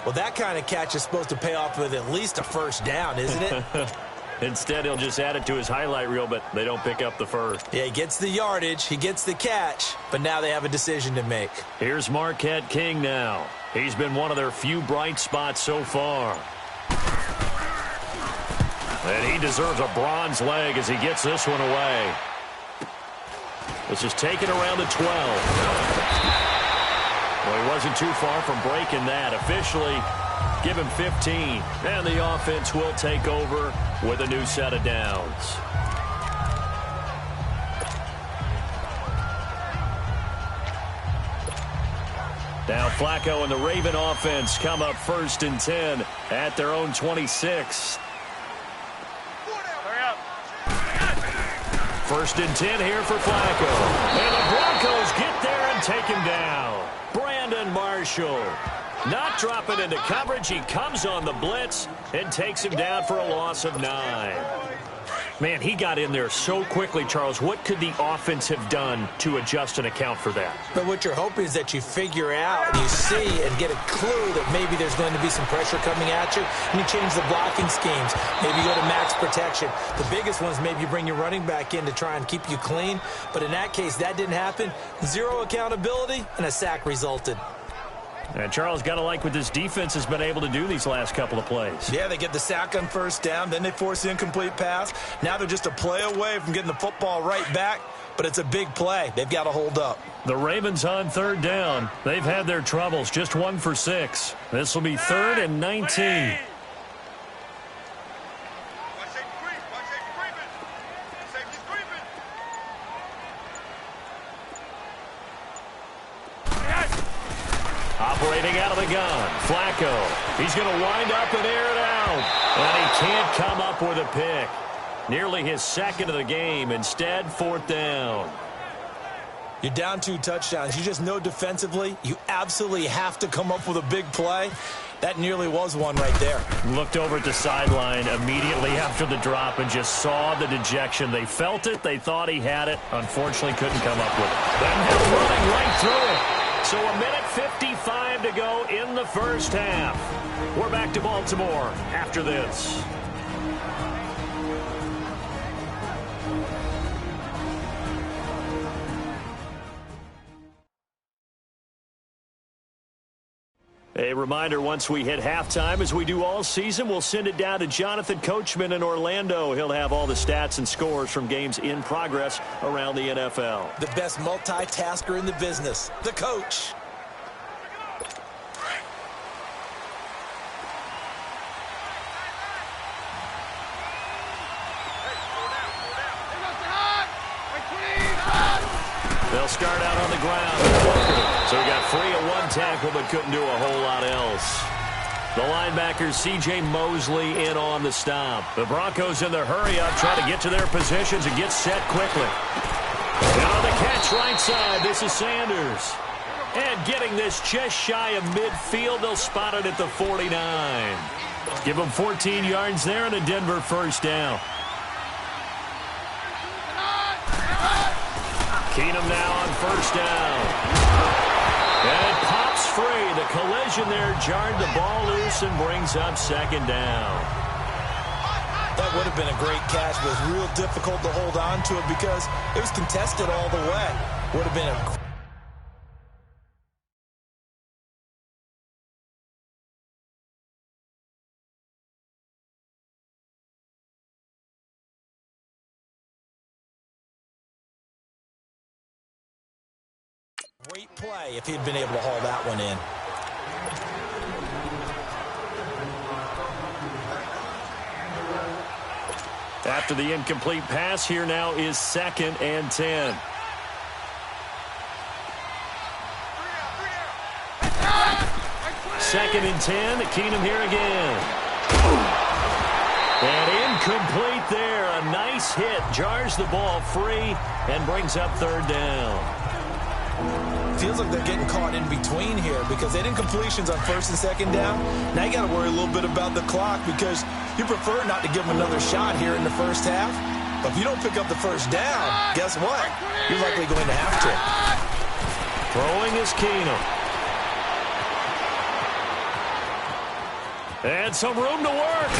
Well, that kind of catch is supposed to pay off with at least a first down, isn't it? Instead, he'll just add it to his highlight reel, but they don't pick up the first. Yeah, he gets the yardage, he gets the catch, but now they have a decision to make. Here's Marquette King now. He's been one of their few bright spots so far. And he deserves a bronze leg as he gets this one away. This is taken around the 12. Well, he wasn't too far from breaking that. Officially, give him 15. And the offense will take over with a new set of downs. Now Flacco and the Raven offense come up 1st and 10 at their own 26. 1st and 10 here for Flacco. And the Broncos get there and take him down. Brandon Marshall not dropping into coverage. He comes on the blitz and takes him down for a loss of 9. Man, he got in there so quickly, Charles. What could the offense have done to adjust and account for that? But what you're hoping is that you figure out, you see, and get a clue that maybe there's going to be some pressure coming at you, and you change the blocking schemes. Maybe you go to max protection. The biggest one is maybe you bring your running back in to try and keep you clean. But in that case, that didn't happen. Zero accountability, and a sack resulted. And Charles, got to like what this defense has been able to do these last couple of plays. Yeah, they get the sack on first down, then they force the incomplete pass. Now they're just a play away from getting the football right back, but it's a big play. They've got to hold up. The Ravens on third down. They've had their troubles, just 1 for 6. This will be 3rd and 19. Operating out of the gun, Flacco. He's going to wind up and air it out. And he can't come up with a pick. Nearly his second of the game. Instead, 4th down. You're down 2 touchdowns. You just know defensively you absolutely have to come up with a big play. That nearly was one right there. Looked over at the sideline immediately after the drop and just saw the dejection. They felt it. They thought he had it. Unfortunately, couldn't come up with it. Then him running right through it. So 1:55 to go in the first half. We're back to Baltimore after this. A reminder, once we hit halftime, as we do all season, we'll send it down to Jonathan Coachman in Orlando. He'll have all the stats and scores from games in progress around the NFL. The best multitasker in the business, the coach. They'll start out on the ground. So he got free of 1 tackle but couldn't do a whole lot else. The linebacker C.J. Mosley in on the stop. The Broncos in the hurry-up try to get to their positions and get set quickly. And on the catch right side, this is Sanders. And getting this just shy of midfield, they'll spot it at the 49. Give them 14 yards there and a Denver first down. Keenum now on first down. And it pops free. The collision there jarred the ball loose and brings up 2nd down. That would have been a great catch, but it was real difficult to hold on to it because it was contested all the way. Would have been a great play if he'd been able to haul that one in. After the incomplete pass, here now is 2nd and 10. Second and 10. Keenum here again. And incomplete there. A nice hit. Jars the ball free and brings up 3rd down. Feels like they're getting caught in between here because they didn't completions on 1st and 2nd down. Now you got to worry a little bit about the clock because you prefer not to give them another shot here in the first half. But if you don't pick up the first down, guess what? You're likely going to have to. Throwing is Keenum. And some room to work.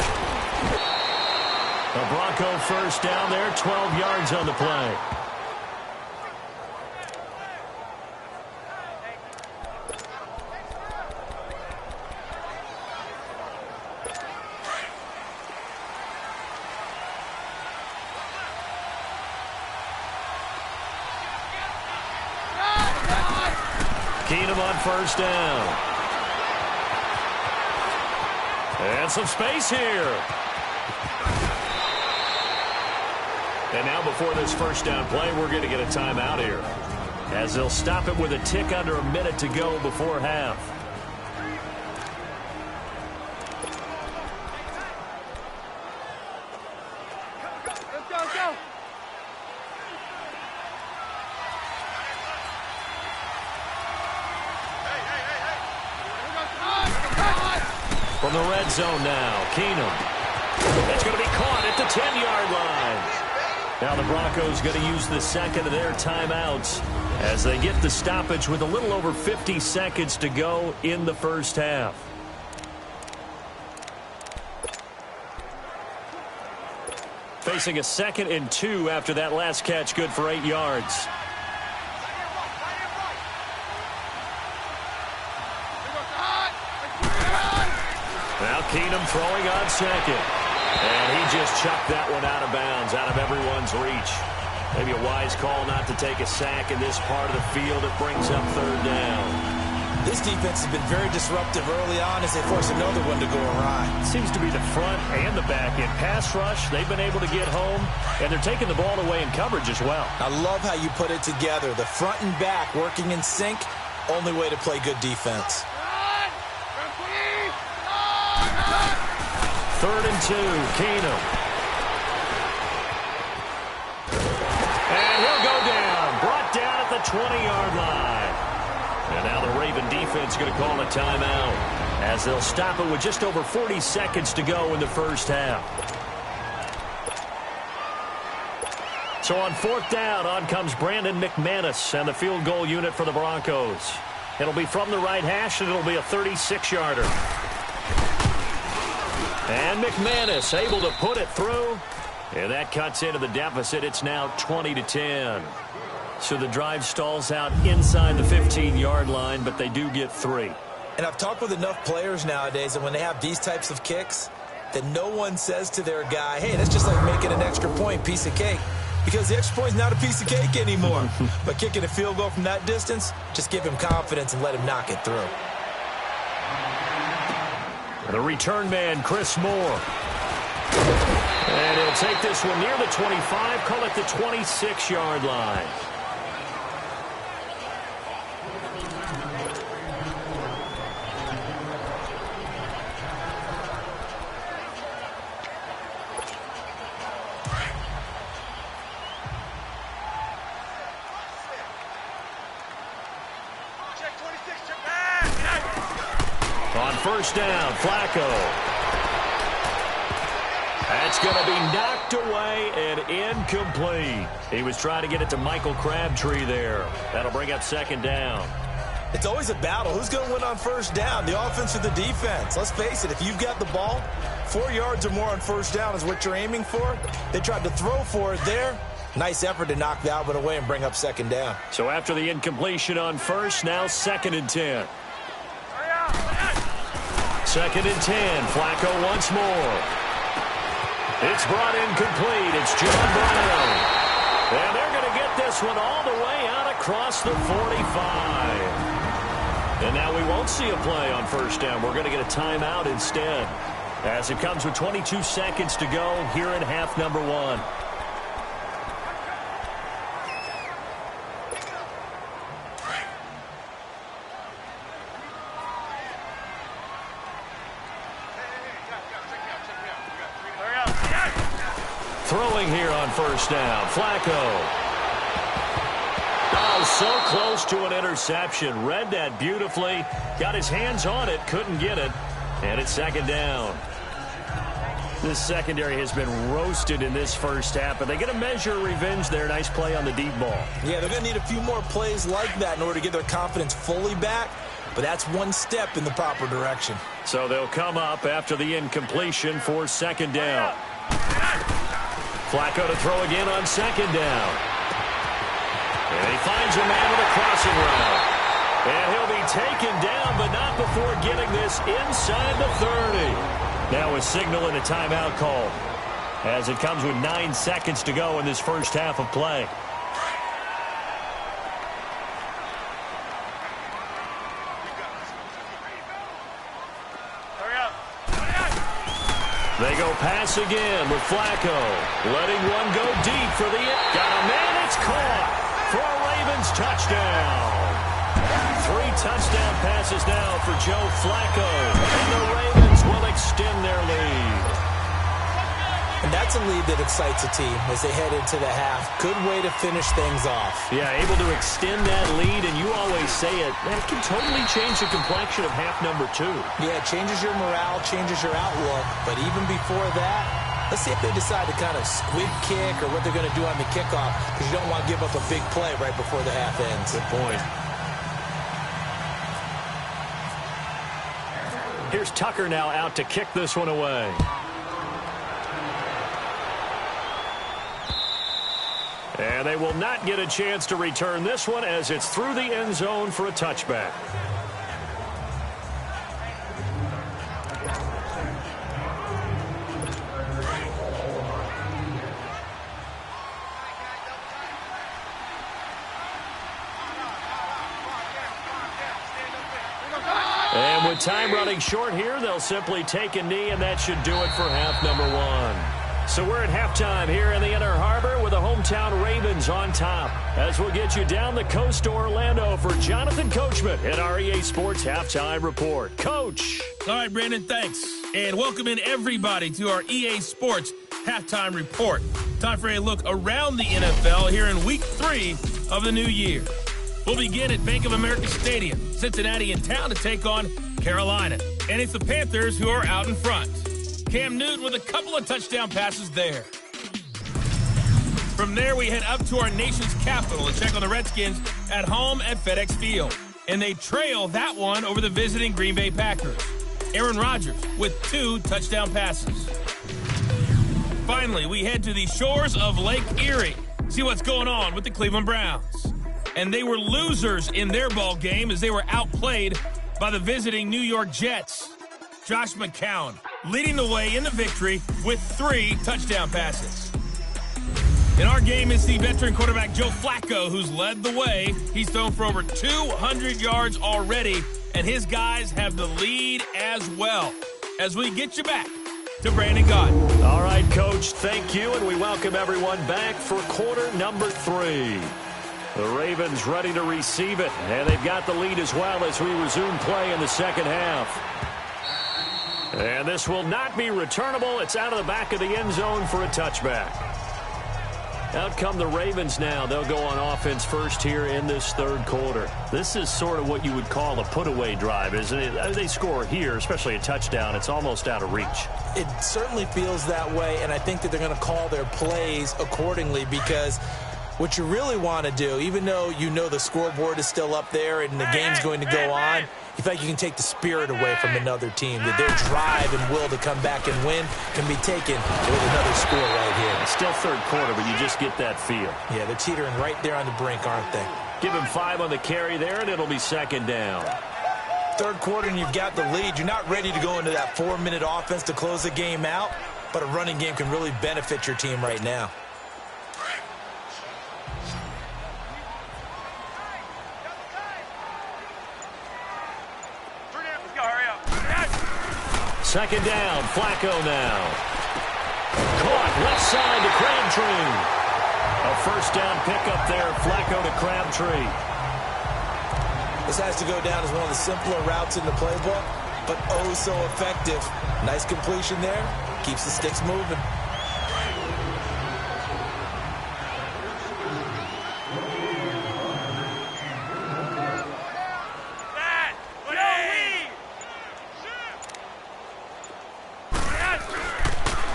A Bronco first down there, 12 yards on the play. Keenum on first down. And some space here. And now before this first down play, we're going to get a timeout here, as they'll stop it with a tick under a minute to go before half. From the red zone now, Keenum. That's going to be caught at the 10-yard line. Now the Broncos going to use the second of their timeouts as they get the stoppage with a little over 50 seconds to go in the first half. Facing a 2nd and 2 after that last catch, good for 8 yards. Now Keenum throwing on second. And he just chucked that one out of bounds, out of everyone's reach. Maybe a wise call not to take a sack in this part of the field. It brings up 3rd down. This defense has been very disruptive early on as they force another one to go awry. Seems to be the front and the back end. Pass rush, they've been able to get home, and they're taking the ball away in coverage as well. I love how you put it together. The front and back working in sync, only way to play good defense. 3rd and 2, Keenum. And he'll go down, brought down at the 20-yard line. And now the Raven defense going to call a timeout as they'll stop it with just over 40 seconds to go in the first half. So on 4th down, on comes Brandon McManus and the field goal unit for the Broncos. It'll be from the right hash, and it'll be a 36-yarder. And McManus able to put it through. And that cuts into the deficit. It's now 20-10. So the drive stalls out inside the 15-yard line, but they do get 3. And I've talked with enough players nowadays that when they have these types of kicks, that no one says to their guy, hey, that's just like making an extra point, piece of cake. Because the extra point is not a piece of cake anymore. But kicking a field goal from that distance, just give him confidence and let him knock it through. The return man, Chris Moore. And he'll take this one near the 25, call it the 26-yard line. On 1st down, Flacco. That's going to be knocked away and incomplete. He was trying to get it to Michael Crabtree there. That'll bring up 2nd down. It's always a battle. Who's going to win on 1st down, the offense or the defense? Let's face it, if you've got the ball, 4 yards or more on 1st down is what you're aiming for. They tried to throw for it there. Nice effort to knock that one away and bring up 2nd down. So after the incompletion on 1st, now 2nd and 10. 2nd and 10, Flacco once more. It's brought in complete. It's John Brown. And they're going to get this one all the way out across the 45. And now we won't see a play on 1st down. We're going to get a timeout instead, as it comes with 22 seconds to go here in half number 1. Throwing here on 1st down, Flacco. Oh, so close to an interception. Read that beautifully. Got his hands on it, couldn't get it. And it's 2nd down. This secondary has been roasted in this first half, but they get a measure of revenge there. Nice play on the deep ball. Yeah, they're going to need a few more plays like that in order to get their confidence fully back. But that's one step in the proper direction. So they'll come up after the incompletion for 2nd down. Flacco to throw again on 2nd down. And he finds a man with a crossing route. And he'll be taken down, but not before getting this inside the 30. Now a signal and a timeout call, as it comes with 9 seconds to go in this first half of play. They go pass again with Flacco. Letting one go deep for the... Got a man, it's caught for a Ravens touchdown. 3 touchdown passes now for Joe Flacco. And the Ravens will extend their lead. And And that's a lead that excites a team as they head into the half. Good way to finish things off. Yeah, able to extend that lead, and you always say it, that can totally change the complexion of half number 2. Yeah, it changes your morale, changes your outlook. But even before that, let's see if they decide to kind of squib kick or what they're going to do on the kickoff, because you don't want to give up a big play right before the half ends. Good point. Here's Tucker now out to kick this one away. And they will not get a chance to return this one as it's through the end zone for a touchback. And with time running short here, they'll simply take a knee, and that should do it for half number 1. So we're at halftime here in the Inner Harbor with the hometown Ravens on top. As we'll get you down the coast to Orlando for Jonathan Coachman at our EA Sports Halftime Report. Coach. All right, Brandon, thanks. And welcome in everybody to our EA Sports Halftime Report. Time for a look around the NFL here in Week 3 of the new year. We'll begin at Bank of America Stadium, Cincinnati in town to take on Carolina. And it's the Panthers who are out in front. Cam Newton with a couple of touchdown passes there. From there, we head up to our nation's capital to check on the Redskins at home at FedEx Field. And they trail that one over the visiting Green Bay Packers. Aaron Rodgers with 2 touchdown passes. Finally, we head to the shores of Lake Erie. See what's going on with the Cleveland Browns. And they were losers in their ball game as they were outplayed by the visiting New York Jets. Josh McCown leading the way in the victory with 3 touchdown passes. In our game, it's the veteran quarterback Joe Flacco who's led the way. He's thrown for over 200 yards already, and his guys have the lead as well. As we get you back to Brandon Gaudin. All right, Coach, thank you, and we welcome everyone back for quarter number 3. The Ravens ready to receive it, and they've got the lead as well as we resume play in the second half. And this will not be returnable. It's out of the back of the end zone for a touchback. Out come the Ravens now. They'll go on offense first here in this third quarter. This is sort of what you would call a put-away drive, isn't it? They score here, especially a touchdown. It's almost out of reach. It certainly feels that way, and I think that they're going to call their plays accordingly because what you really want to do, even though you know the scoreboard is still up there and the game's going to go on, you feel like you can take the spirit away from another team, that their drive and will to come back and win can be taken with another score right here. It's still third quarter, but you just get that feel. Yeah, they're teetering right there on the brink, aren't they? Give him 5 on the carry there, and it'll be second down. Third quarter, and you've got the lead. You're not ready to go into that 4-minute offense to close the game out, but a running game can really benefit your team right now. Second down, Flacco now. Caught left side to Crabtree. A first down pickup there, Flacco to Crabtree. This has to go down as one of the simpler routes in the playbook, but oh so effective. Nice completion there. Keeps the sticks moving.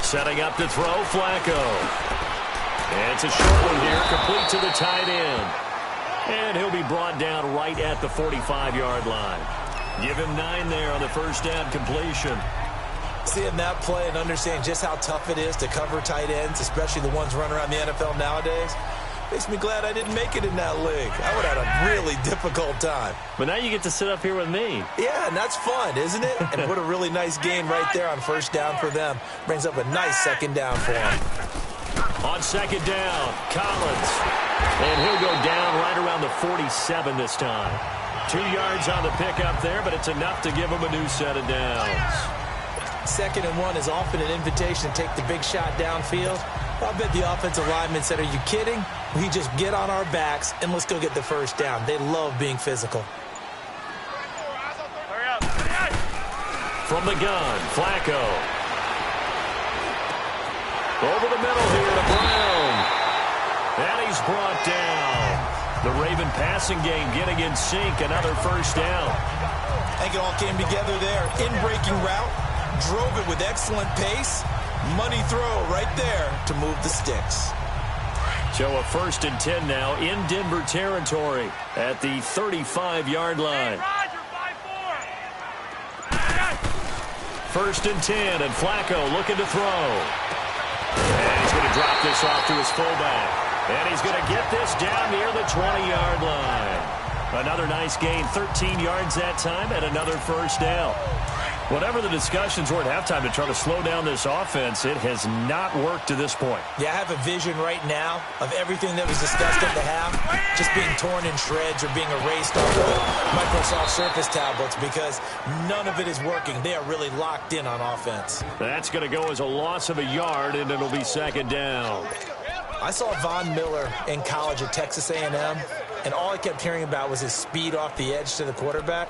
Setting up to throw, Flacco. And it's a short one here, complete to the tight end. And he'll be brought down right at the 45-yard line. Give him 9 there on the first down completion. Seeing that play and understanding just how tough it is to cover tight ends, especially the ones running around the NFL nowadays, makes me glad I didn't make it in that league. I would have had a really difficult time. But now you get to sit up here with me. Yeah, and that's fun, isn't it? And put a really nice gain right there on first down for them. Brings up a nice second down for them. On second down, Collins. And he'll go down right around the 47 this time. 2 yards on the pickup there, but it's enough to give him a new set of downs. 2nd and 1 is often an invitation to take the big shot downfield. I bet the offensive lineman said, are you kidding? We just get on our backs and let's go get the first down. They love being physical. From the gun, Flacco. Over the middle here to Brown. And he's brought down. The Raven passing game getting in sync. Another first down. I think it all came together there. In-breaking route. Drove it with excellent pace. Money throw right there to move the sticks. So a 1st and 10 now in Denver territory at the 35-yard line. 1st and 10, and Flacco looking to throw. And he's going to drop this off to his fullback. And he's going to get this down near the 20-yard line. Another nice gain, 13 yards that time, and another first down. Whatever the discussions were at halftime to try to slow down this offense, it has not worked to this point. Yeah, I have a vision right now of everything that was discussed at the half just being torn in shreds or being erased off of the Microsoft Surface tablets because none of it is working. They are really locked in on offense. That's going to go as a loss of a yard, and it'll be 2nd down. I saw Von Miller in college at Texas A&M, and all I kept hearing about was his speed off the edge to the quarterback.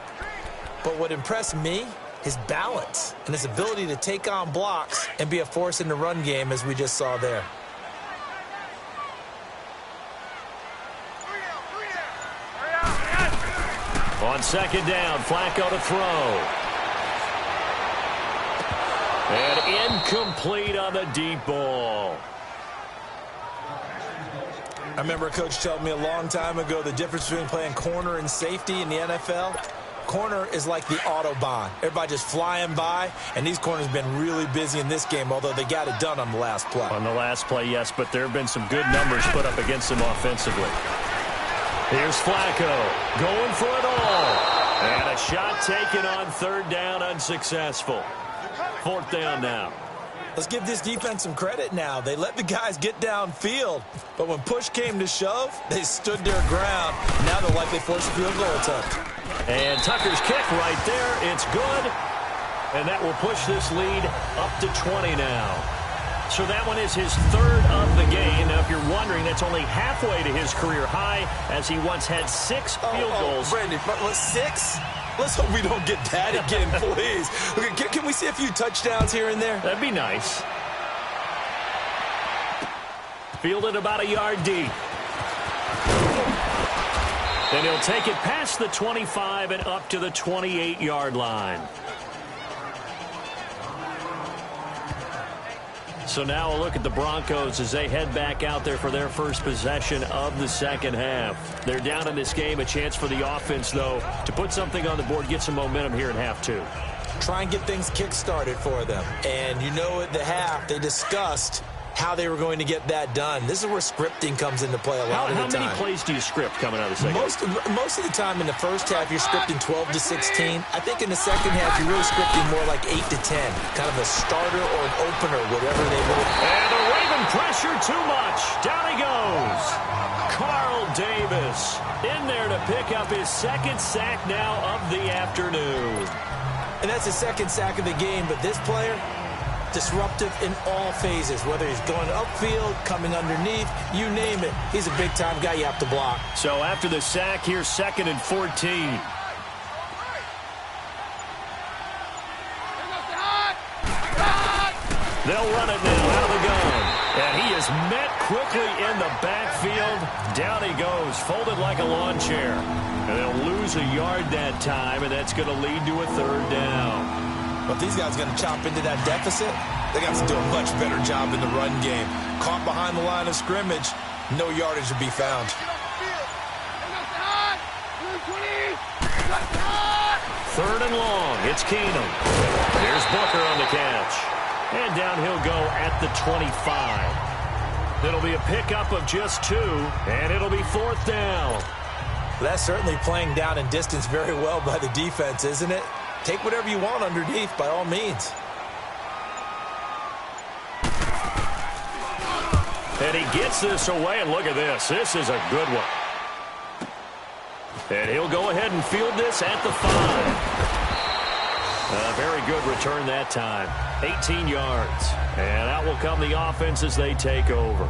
But what impressed me, his balance and his ability to take on blocks and be a force in the run game, as we just saw there. On 2nd down, Flacco to throw. And incomplete on the deep ball. I remember a coach told me a long time ago the difference between playing corner and safety in the NFL. Corner is like the Autobahn. Everybody just flying by, and these corners have been really busy in this game, although they got it done on the last play. On the last play, yes, but there have been some good numbers put up against them offensively. Here's Flacco going for it all. And a shot taken on 3rd down, unsuccessful. 4th down now. Let's give this defense some credit now. They let the guys get downfield, but when push came to shove, they stood their ground. Now they'll likely force a field goal attempt. And Tucker's kick right there. It's good. And that will push this lead up to 20 now. So that one is his 3rd of the game. Now, if you're wondering, that's only halfway to his career high, as he once had 6 field goals. Brandon, but 6? Let's hope we don't get that again, please. Okay, can we see a few touchdowns here and there? That'd be nice. Fielded about a yard deep. And he'll take it past the 25 and up to the 28-yard line. So now a look at the Broncos as they head back out there for their first possession of the 2nd half. They're down in this game. A chance for the offense, though, to put something on the board, get some momentum here in half 2. Try and get things kick-started for them. And you know at the half, they discussed how they were going to get that done. This is where scripting comes into play a lot of the time. How many plays do you script coming out of the second half? Most of the time in the first half, you're scripting 12 to 16. I think in the second half, you're really scripting more like 8 to 10. Kind of a starter or an opener, whatever they will. And the Raven pressure too much. Down he goes. Carl Davis in there to pick up his 2nd sack now of the afternoon. And that's his 2nd sack of the game, but this player, disruptive in all phases, whether he's going upfield, coming underneath, you name it. He's a big-time guy you have to block. So after the sack, here's 2nd and 14. They'll run it now out of the gun. And he is met quickly in the backfield. Down he goes, folded like a lawn chair. And they'll lose a yard that time, and that's going to lead to a 3rd down. But these guys are going to chop into that deficit. They got to do a much better job in the run game. Caught behind the line of scrimmage, no yardage to be found. 3rd and long. It's Keenum. Here's Booker on the catch. And down he'll go at the 25. It'll be a pickup of just 2, and it'll be 4th down. That's certainly playing down in distance very well by the defense, isn't it? Take whatever you want underneath, by all means. And he gets this away, and look at this. This is a good one. And he'll go ahead and field this at the 5. A very good return that time. 18 yards. And out will come the offense as they take over.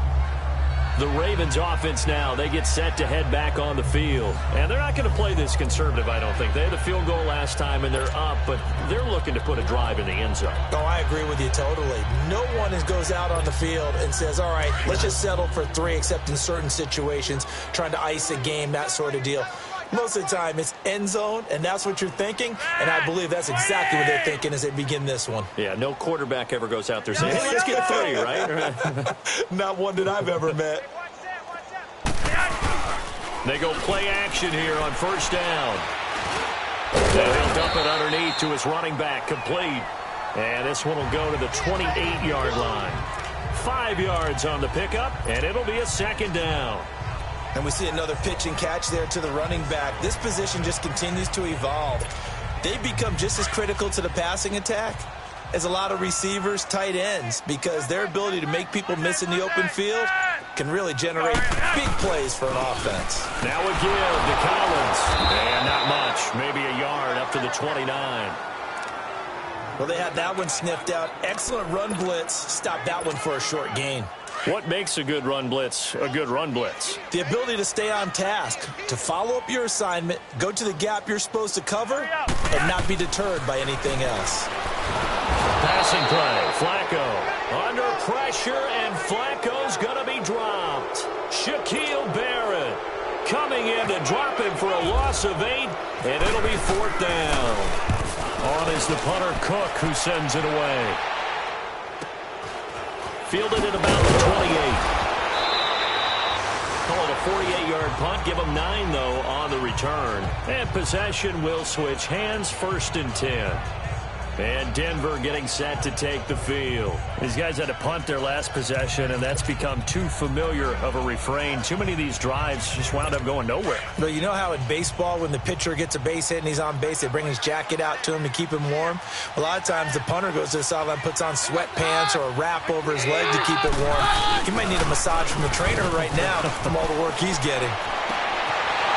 The Ravens offense now, they get set to head back on the field. And they're not going to play this conservative, I don't think. They had a field goal last time, and they're up, but they're looking to put a drive in the end zone. Oh, I agree with you totally. No one one goes out on the field and says, all right, let's just settle for 3, except in certain situations, trying to ice a game, that sort of deal. Most of the time, it's end zone, and that's what you're thinking, and I believe that's exactly what they're thinking as they begin this one. Yeah, no quarterback ever goes out there saying, hey, let's get 3, right? Not one that I've ever met. They go play action here on first down. And they'll dump it underneath to his running back, complete. And this one will go to the 28-yard line. 5 yards on the pickup, and it'll be a second down. And we see another pitch and catch there to the running back. This position just continues to evolve. They become just as critical to the passing attack as a lot of receivers, tight ends, because their ability to make people miss in the open field can really generate big plays for an offense. Now a give to Collins. And not much, maybe a yard up to the 29. Well, they had that one sniffed out. Excellent run blitz. Stopped that one for a short gain. What makes a good run blitz a good run blitz? The ability to stay on task, to follow up your assignment, go to the gap you're supposed to cover, and not be deterred by anything else. Passing play, Flacco under pressure, and Flacco's going to be dropped. Shaquille Barrett coming in to drop him for a loss of 8, and it'll be 4th down. On is the punter Cook, who sends it away. Fielded at about the 28. Call it a 48-yard punt. Give them 9, though, on the return. And possession will switch hands, 1st and 10. And Denver getting set to take the field. These guys had to punt their last possession, and that's become too familiar of a refrain. Too many of these drives just wound up going nowhere. But you know how in baseball, when the pitcher gets a base hit and he's on base, they bring his jacket out to him to keep him warm? A lot of times the punter goes to the sideline, puts on sweatpants or a wrap over his leg to keep it warm. He might need a massage from the trainer right now from all the work he's getting.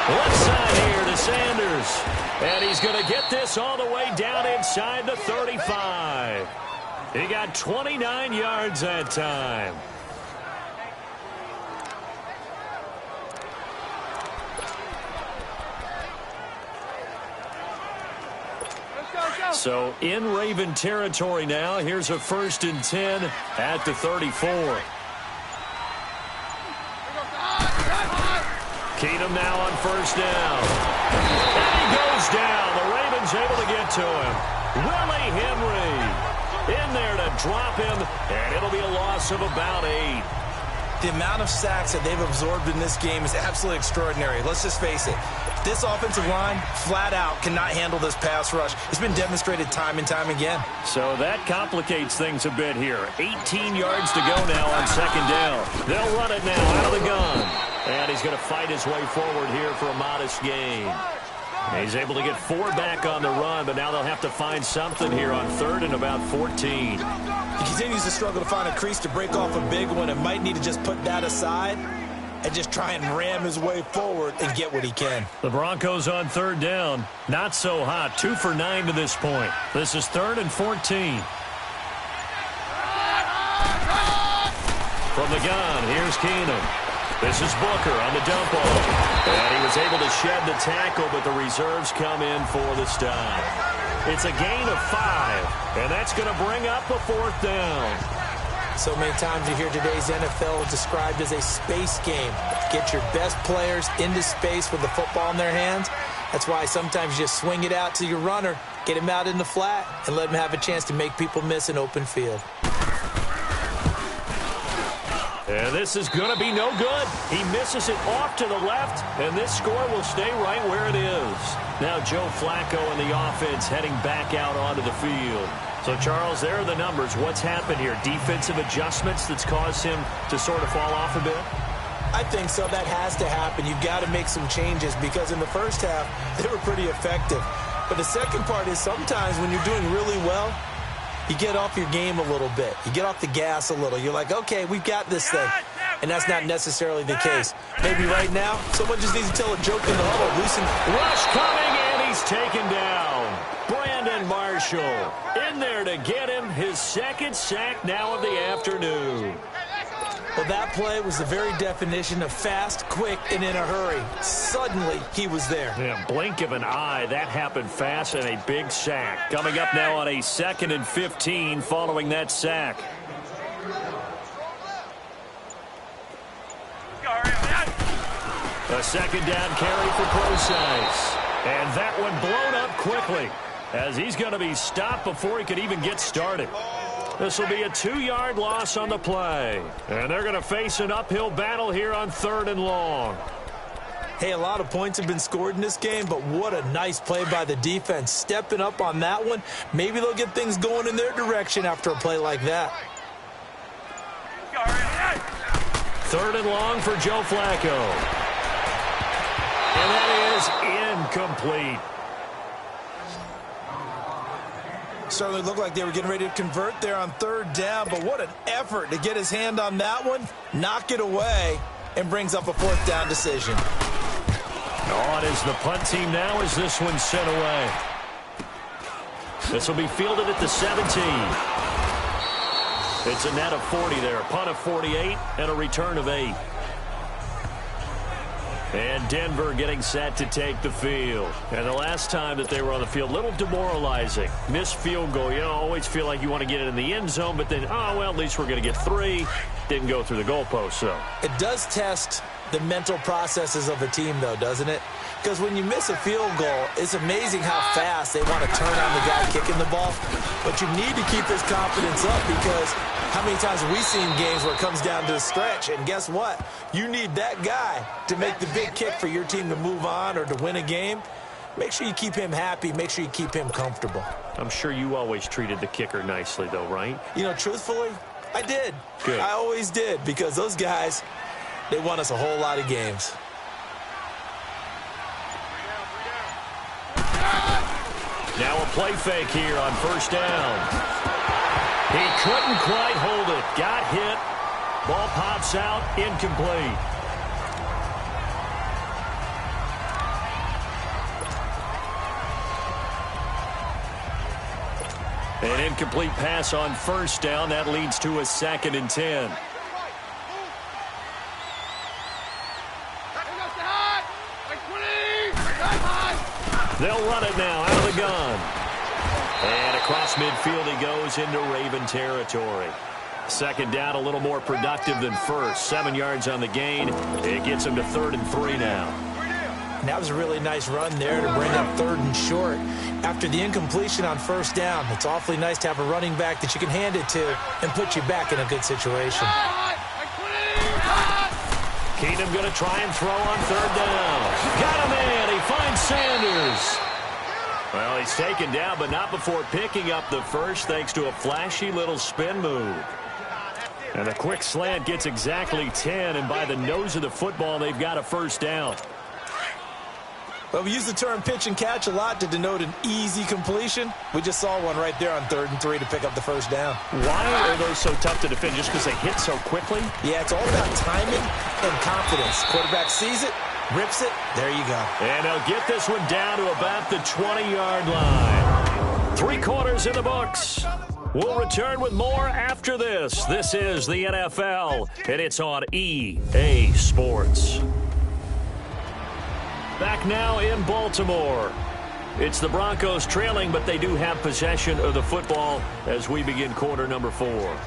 Left side here to Sanders. And he's going to get this all the way down inside the 35. He got 29 yards that time. So in Raven territory now. Here's a 1st and 10 at the 34. Keenum now on first down. And he goes down. The Ravens able to get to him. Willie Henry in there to drop him, and it'll be a loss of about 8. The amount of sacks that they've absorbed in this game is absolutely extraordinary. Let's just face it. This offensive line, flat out, cannot handle this pass rush. It's been demonstrated time and time again. So that complicates things a bit here. 18 yards to go now on second down. They'll run it now out of the gun. And he's going to fight his way forward here for a modest gain. He's able to get 4 back on the run, but now they'll have to find something here on 3rd and about 14. He continues to struggle to find a crease to break off a big one and might need to just put that aside and just try and ram his way forward and get what he can. The Broncos on 3rd down. Not so hot. 2 for 9 to this point. This is 3rd and 14. From the gun, here's Keenum. This is Booker on the dump off. And he was able to shed the tackle, but the reserves come in for the stop. It's a gain of 5, and that's going to bring up a 4th down. So many times you hear today's NFL described as a space game. Get your best players into space with the football in their hands. That's why sometimes you just swing it out to your runner, get him out in the flat, and let him have a chance to make people miss an open field. And this is going to be no good. He misses it off to the left, and this score will stay right where it is. Now Joe Flacco and the offense heading back out onto the field. So, Charles, there are the numbers. What's happened here? Defensive adjustments that's caused him to sort of fall off a bit? I think so. That has to happen. You've got to make some changes because in the first half, they were pretty effective. But the second part is sometimes when you're doing really well, you get off your game a little bit. You get off the gas a little. You're like, okay, we've got this thing. And that's not necessarily the case. Maybe right now, someone just needs to tell a joke in the huddle. Loosen. Rush coming, and he's taken down. Brandon Marshall in there to get him his 2nd sack now of the afternoon. Well, that play was the very definition of fast, quick, and in a hurry. Suddenly, he was there. Yeah, blink of an eye. That happened fast and a big sack. Coming up now on a 2nd and 15 following that sack. A second down carry for Procise. And that one blown up quickly as he's going to be stopped before he could even get started. This will be a 2-yard loss on the play. And they're going to face an uphill battle here on 3rd and long. Hey, a lot of points have been scored in this game, but what a nice play by the defense. Stepping up on that one. Maybe they'll get things going in their direction after a play like that. 3rd and long for Joe Flacco. And that is incomplete. Certainly looked like they were getting ready to convert there on 3rd down, but what an effort to get his hand on that one, knock it away, and brings up a 4th down decision. On is the punt team now as this one's sent away. This will be fielded at the 17. It's a net of 40 there. Punt of 48 and a return of 8. And Denver getting set to take the field. And the last time that they were on the field, a little demoralizing. Missed field goal. You know, always feel like you want to get it in the end zone, but then, oh, well, at least we're going to get 3. Didn't go through the goalpost, though. It does test the mental processes of a team, though, doesn't it? Because when you miss a field goal, it's amazing how fast they want to turn on the guy kicking the ball. But you need to keep his confidence up because how many times have we seen games where it comes down to a stretch? And guess what? You need that guy to make the big kick for your team to move on or to win a game. Make sure you keep him happy. Make sure you keep him comfortable. I'm sure you always treated the kicker nicely, though, right? You know, truthfully, I did. Good. I always did because those guys, they won us a whole lot of games. Now a play fake here on 1st down. He couldn't quite hold it. Got hit. Ball pops out. Incomplete. An incomplete pass on 1st down. That leads to a 2nd and 10. They'll run it now out of the gun. And across midfield he goes into Raven territory. 2nd down, a little more productive than 1st. 7 yards on the gain. It gets him to 3rd and 3 now. And that was a really nice run there to bring up 3rd and short. After the incompletion on 1st down, it's awfully nice to have a running back that you can hand it to and put you back in a good situation. Keenum going to try and throw on 3rd down. Got him in. He finds Sanders. Well, he's taken down, but not before picking up the first thanks to a flashy little spin move. And a quick slant gets exactly 10, and by the nose of the football, they've got a 1st down. Well, we use the term pitch and catch a lot to denote an easy completion. We just saw one right there on 3rd and 3 to pick up the 1st down. Why are those so tough to defend? Just because they hit so quickly? Yeah, it's all about timing and confidence. Quarterback sees it, rips it, there you go. And they'll get this one down to about the 20-yard line. 3 quarters in the books. We'll return with more after this. This is the NFL, and it's on EA Sports. Back now in Baltimore. It's the Broncos trailing, but they do have possession of the football as we begin quarter number 4.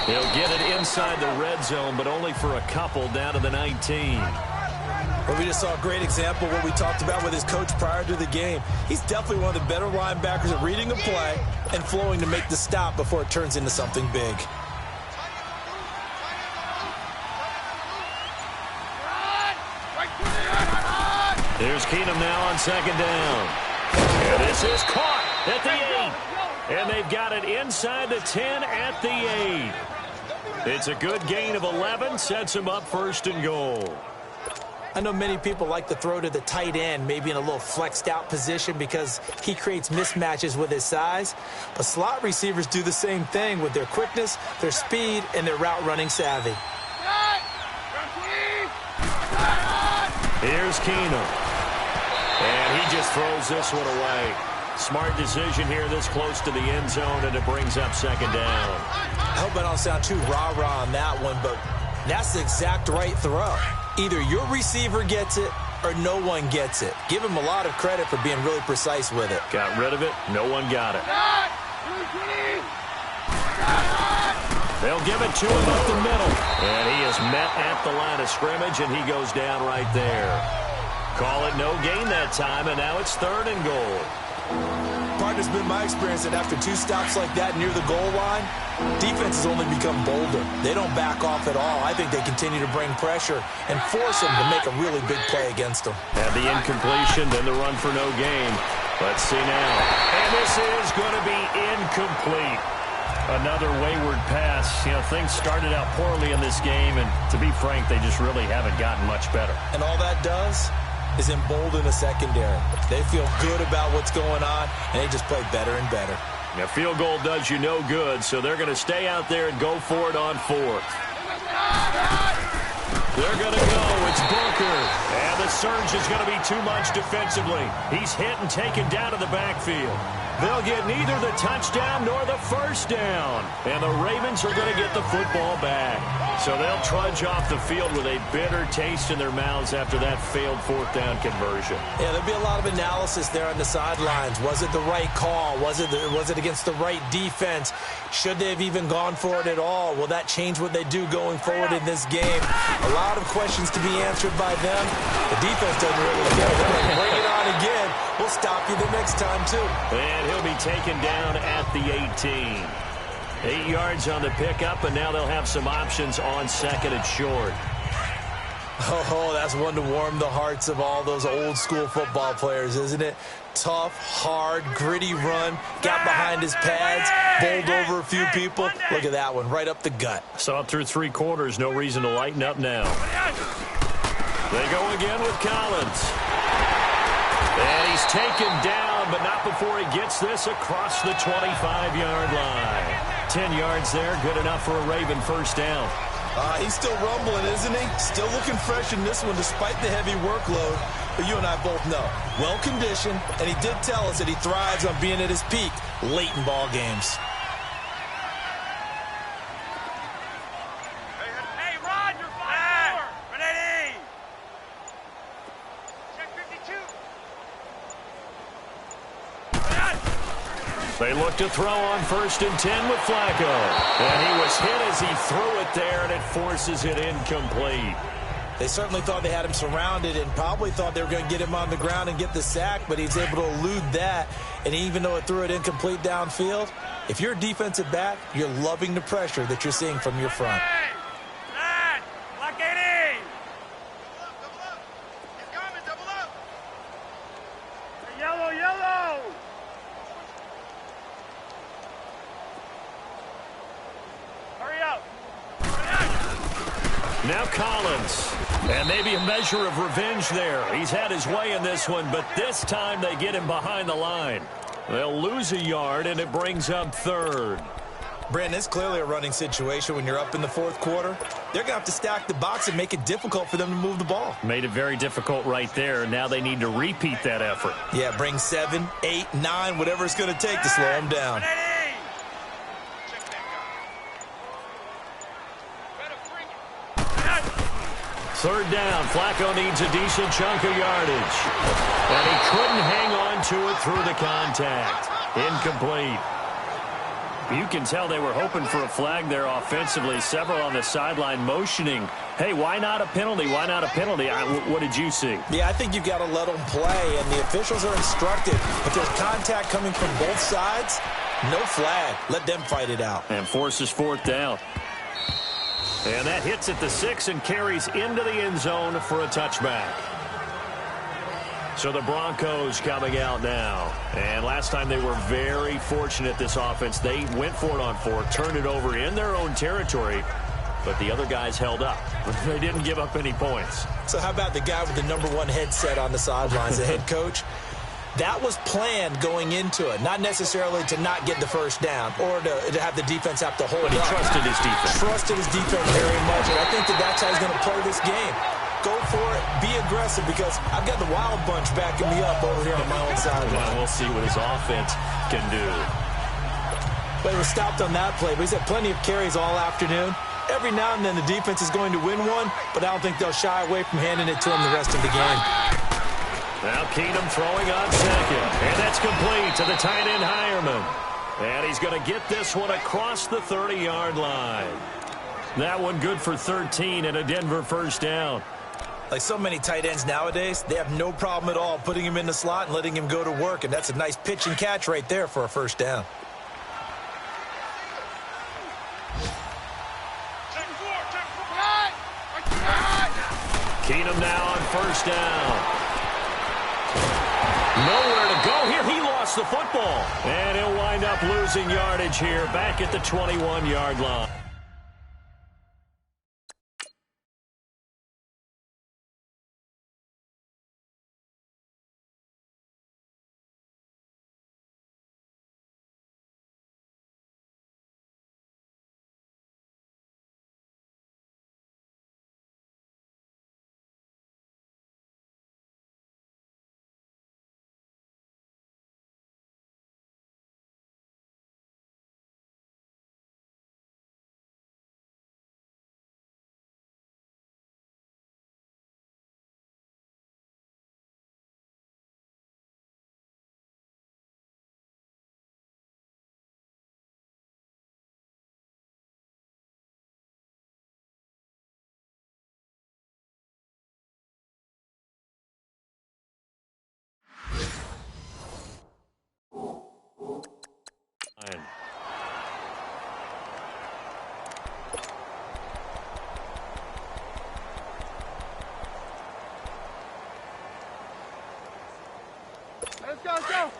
He'll get it inside the red zone, but only for a couple down to the 19. Well, we just saw a great example of what we talked about with his coach prior to the game. He's definitely one of the better linebackers at reading a play and flowing to make the stop before it turns into something big. Here's Keenum now on 2nd down. And this is caught at the 8. And they've got it inside the 10 at the 8. It's a good gain of 11, sets him up 1st and goal. I know many people like to throw to the tight end, maybe in a little flexed out position because he creates mismatches with his size. But slot receivers do the same thing with their quickness, their speed, and their route running savvy. Here's Keenum. And he just throws this one away. Smart decision here this close to the end zone, and it brings up second down. I hope I don't sound too rah-rah on that one, but that's the exact right throw. Either your receiver gets it or no one gets it. Give him a lot of credit for being really precise with it. Got rid of it. No one got it. They'll give it to him up the middle. And he is met at the line of scrimmage, and he goes down right there. Call it no gain that time, and now it's 3rd and goal. Partner's been my experience that after 2 stops like that near the goal line, defense has only become bolder. They don't back off at all. I think they continue to bring pressure and force them to make a really big play against them. And the incompletion, then the run for no gain. Let's see now. And this is going to be incomplete. Another wayward pass. You know, things started out poorly in this game, and to be frank, they just really haven't gotten much better. And all that does is embolden the secondary. They feel good about what's going on, and they just play better and better. A field goal does you no good, so they're going to stay out there and go for it on 4th. They're going to go. It's Booker. And the surge is going to be too much defensively. He's hit and taken down to the backfield. They'll get neither the touchdown nor the first down. And the Ravens are going to get the football back. So they'll trudge off the field with a bitter taste in their mouths after that failed 4th down conversion. Yeah, there'll be a lot of analysis there on the sidelines. Was it the right call? Was it against the right defense? Should they have even gone for it at all? Will that change what they do going forward in this game? A lot of questions to be answered by them. The defense doesn't really care. They're going to bring it on again. We'll stop you the next time, too. And he'll be taken down at the 18. 8 yards on the pickup, and now they'll have some options on 2nd and short. Oh, that's one to warm the hearts of all those old-school football players, isn't it? Tough, hard, gritty run, got behind his pads, bowled over a few people. Look at that one, right up the gut. Saw it through 3 quarters, no reason to lighten up now. They go again with Collins. And he's taken down, but not before he gets this across the 25-yard line. 10 yards there, good enough for a Raven first down. He's still rumbling, isn't he? Still looking fresh in this one despite the heavy workload. But you and I both know, well-conditioned, and he did tell us that he thrives on being at his peak late in ball games. Hey, Rod, you're 5-4. 180. Check 52. They look to throw on 1st and 10 with Flacco. And he was hit as he threw it there, and it forces it incomplete. They certainly thought they had him surrounded and probably thought they were going to get him on the ground and get the sack, but he's able to elude that. And even though it threw it incomplete downfield, if you're a defensive back, you're loving the pressure that you're seeing from your front. Block 80. Double up. He's coming, double up. Yellow. Hurry up. Now Collins. And maybe a measure of revenge there. He's had his way in this one, but this time they get him behind the line. They'll lose a yard, and it brings up 3rd. Brandon, it's clearly a running situation when you're up in the 4th quarter. They're going to have to stack the box and make it difficult for them to move the ball. Made it very difficult right there. Now they need to repeat that effort. Yeah, bring 7, 8, 9, whatever it's going to take to slow them down. Third down. Flacco needs a decent chunk of yardage. And he couldn't hang on to it through the contact. Incomplete. You can tell they were hoping for a flag there offensively. Several on the sideline motioning, hey, why not a penalty? Why not a penalty? What did you see? Yeah, I think you've got to let them play, and the officials are instructed. If there's contact coming from both sides, no flag. Let them fight it out. And forces 4th down. And that hits at the 6 and carries into the end zone for a touchback. So the Broncos coming out now. And last time they were very fortunate, this offense. They went for it on 4, turned it over in their own territory, but the other guys held up. They didn't give up any points. So how about the guy with the #1 headset on the sidelines, the head coach? That was planned going into it, not necessarily to not get the first down or to have the defense have to hold But he up. trusted his defense. Trusted his defense very much, and I think that's how he's going to play this game. go for it, be aggressive, because I've got the wild bunch backing me up over here on my own sideline. Well, we'll see what his offense can do. But he was stopped on that play, but he's had plenty of carries all afternoon. Every now and then the defense is going to win one, but I don't think they'll shy away from handing it to him the rest of the game. Now Keenum throwing on second, and that's complete to the tight end Hireman. And he's going to get this one across the 30-yard line. That one good for 13 and a Denver first down. Like so many tight ends nowadays, they have no problem at all putting him in the slot and letting him go to work, and that's a nice pitch and catch right there for a first down. Keenum now on first down. Nowhere to go here. He lost the football. And he'll wind up losing yardage here back at the 21-yard line. Let's go, let's go.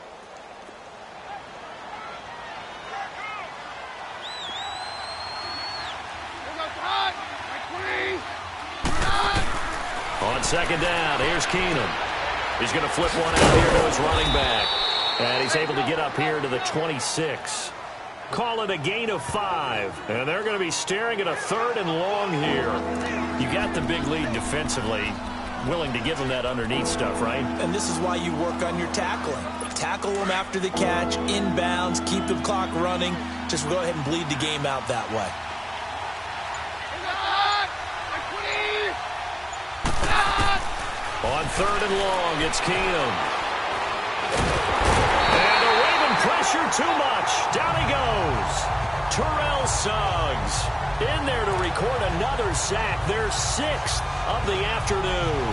On second down, here's Keenum. He's going to flip one out here to his running back. And he's able to get up here to the 26. Call it a gain of 5. And they're going to be staring at a 3rd and long here. You got the big lead defensively. Willing to give them that underneath stuff, right? And this is why you work on your tackling. Tackle them after the catch, inbounds, keep the clock running. Just go ahead and bleed the game out that way. On 3rd and long, it's Keenum. And the Raven pressure too much. Down he goes. Terrell Suggs in there to record another sack. Their 6th of the afternoon.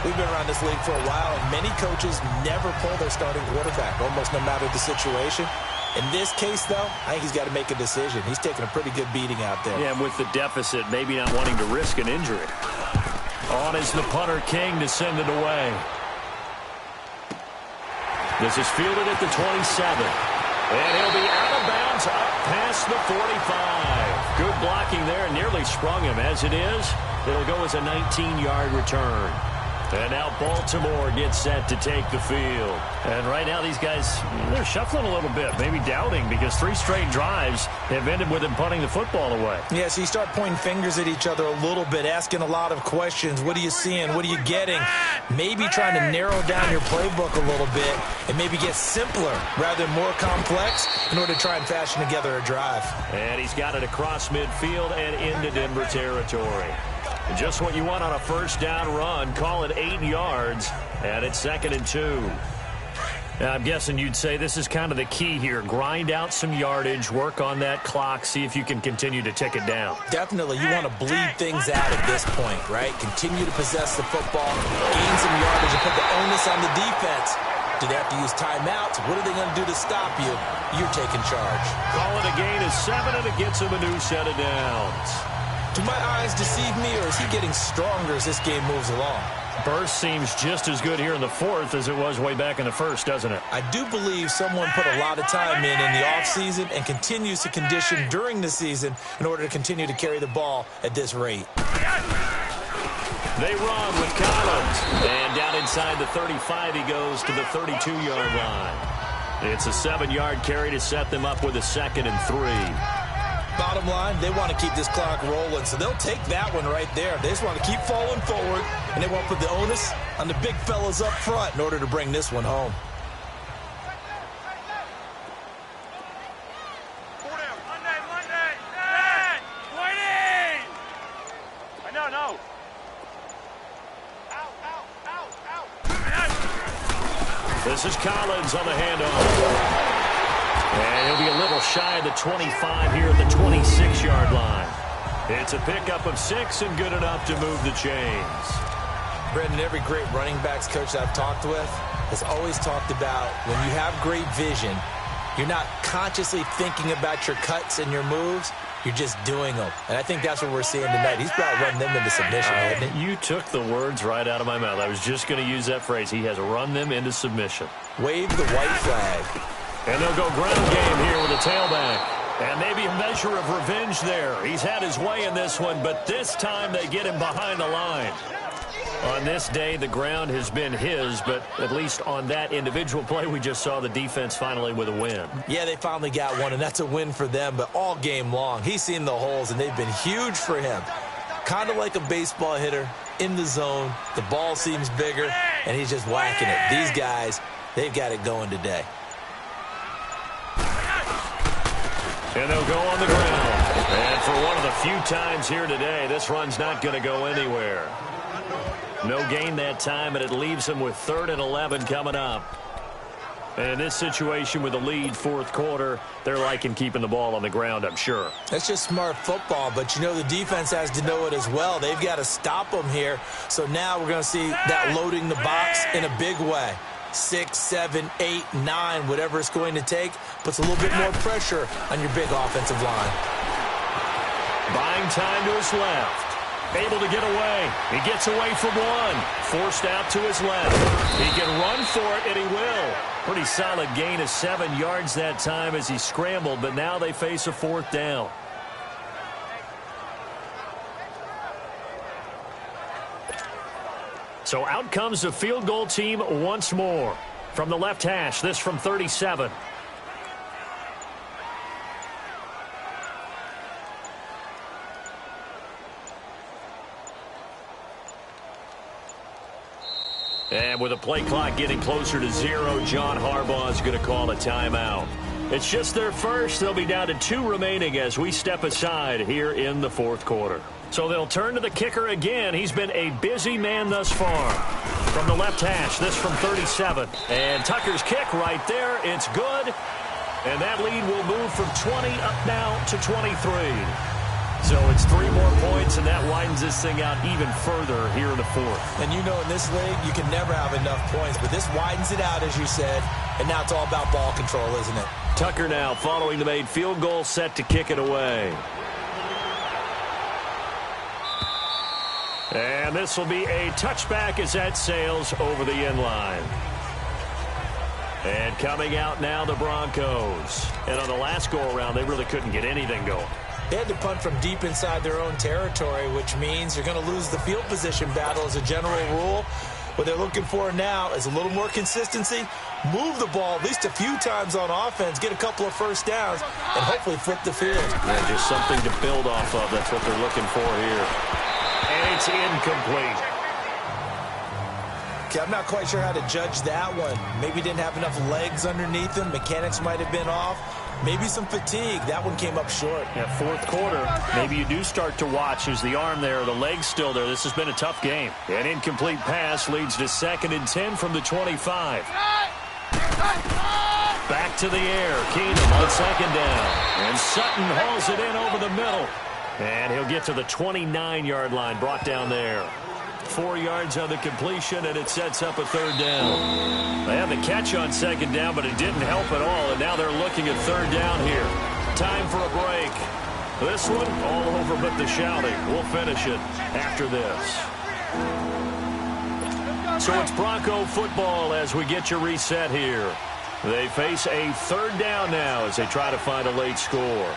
We've been around this league for a while, and many coaches never pull their starting quarterback, almost no matter the situation. In this case, though, I think he's got to make a decision. He's taking a pretty good beating out there. Yeah, and with the deficit, maybe not wanting to risk an injury. On is the punter, King, to send it away. This is fielded at the 27. And he'll be out of bounds up past the 45. Good blocking there, and nearly sprung him. As it is, it'll go as a 19-yard return. And now Baltimore gets set to take the field. And right now these guys, they're shuffling a little bit, maybe doubting, because 3 straight drives have ended with them punting the football away. Yeah, so you start pointing fingers at each other a little bit, asking a lot of questions. What are you seeing? What are you getting? Maybe trying to narrow down your playbook a little bit and maybe get simpler rather than more complex in order to try and fashion together a drive. And he's got it across midfield and into Denver territory. Just what you want on a first down run. Call it 8 yards, and it's 2nd and 2. Now, I'm guessing you'd say this is kind of the key here. Grind out some yardage, work on that clock, see if you can continue to tick it down. Definitely. You want to bleed things out at this point, right? Continue to possess the football, gain some yardage, and put the onus on the defense. Do they have to use timeouts? What are they going to do to stop you? You're taking charge. Call it a gain of 7, and it gets him a new set of downs. Do my eyes deceive me, or is he getting stronger as this game moves along? Burst seems just as good here in the 4th as it was way back in the 1st, doesn't it? I do believe someone put a lot of time in the offseason and continues to condition during the season in order to continue to carry the ball at this rate. They run with Collins. And down inside the 35, he goes to the 32-yard line. It's a 7-yard carry to set them up with a 2nd and 3. Bottom line, they want to keep this clock rolling, so they'll take that one right there. They just want to keep falling forward, and they won't put the onus on the big fellas up front in order to bring this one home. This is Collins on the handoff. And he'll be a little shy of the 25 here at the 26-yard line. It's a pickup of 6 and good enough to move the chains. Brendan, every great running backs coach I've talked with has always talked about when you have great vision, you're not consciously thinking about your cuts and your moves. You're just doing them. And I think that's what we're seeing tonight. He's about running them into submission, hasn't he? You took the words right out of my mouth. I was just going to use that phrase. He has run them into submission. Wave the white flag. And they'll go ground game here with a tailback. And maybe a measure of revenge there. He's had his way in this one, but this time they get him behind the line. On this day, the ground has been his, but at least on that individual play, we just saw the defense finally with a win. Yeah, they finally got one, and that's a win for them, but all game long, he's seen the holes, and they've been huge for him. Kind of like a baseball hitter in the zone. The ball seems bigger, and he's just whacking it. These guys, they've got it going today. And they'll go on the ground. And for one of the few times here today, this run's not going to go anywhere. No gain that time, and it leaves them with 3rd and 11 coming up. And in this situation with the lead, fourth quarter, they're liking keeping the ball on the ground, I'm sure. That's just smart football, but you know the defense has to know it as well. They've got to stop them here. So now we're going to see that loading the box in a big way. 6, 7, 8, 9, whatever it's going to take, puts a little bit more pressure on your big offensive line. Buying time to his left. Able to get away. He gets away from one. Forced out to his left. He can run for it, and he will. Pretty solid gain of 7 yards that time as he scrambled, but now they face a 4th down. So out comes the field goal team once more. From the left hash, this from 37. And with the play clock getting closer to 0, John Harbaugh is going to call a timeout. It's just their first. They'll be down to 2 remaining as we step aside here in the fourth quarter. So they'll turn to the kicker again. He's been a busy man thus far. From the left hash, this from 37. And Tucker's kick right there. It's good. And that lead will move from 20 up now to 23. So it's 3 more points, and that widens this thing out even further here in the fourth. And you know in this league, you can never have enough points, but this widens it out, as you said, and now it's all about ball control, isn't it? Tucker now following the made field goal, set to kick it away. And this will be a touchback as that sails over the end line. And coming out now, the Broncos. And on the last go-around, they really couldn't get anything going. They had to punt from deep inside their own territory, which means you're going to lose the field position battle as a general rule. What they're looking for now is a little more consistency, move the ball at least a few times on offense, get a couple of first downs, and hopefully flip the field. Yeah, just something to build off of. That's what they're looking for here. And it's incomplete. Okay, I'm not quite sure how to judge that one. Maybe didn't have enough legs underneath him. Mechanics might have been off. Maybe some fatigue. That one came up short. Yeah, fourth quarter, maybe you do start to watch. Is the arm there, the leg's still there. This has been a tough game. An incomplete pass leads to 2nd and 10 from the 25. Back to the air. Keenum on 2nd down. And Sutton hauls it in over the middle. And he'll get to the 29-yard line, brought down there. 4 yards on the completion, and it sets up a 3rd down. They had the catch on 2nd down, but it didn't help at all, and now they're looking at 3rd down here. Time for a break. This one, all over but the shouting. We'll finish it after this. So it's Bronco football as we get you reset here. They face a 3rd down now as they try to find a late score.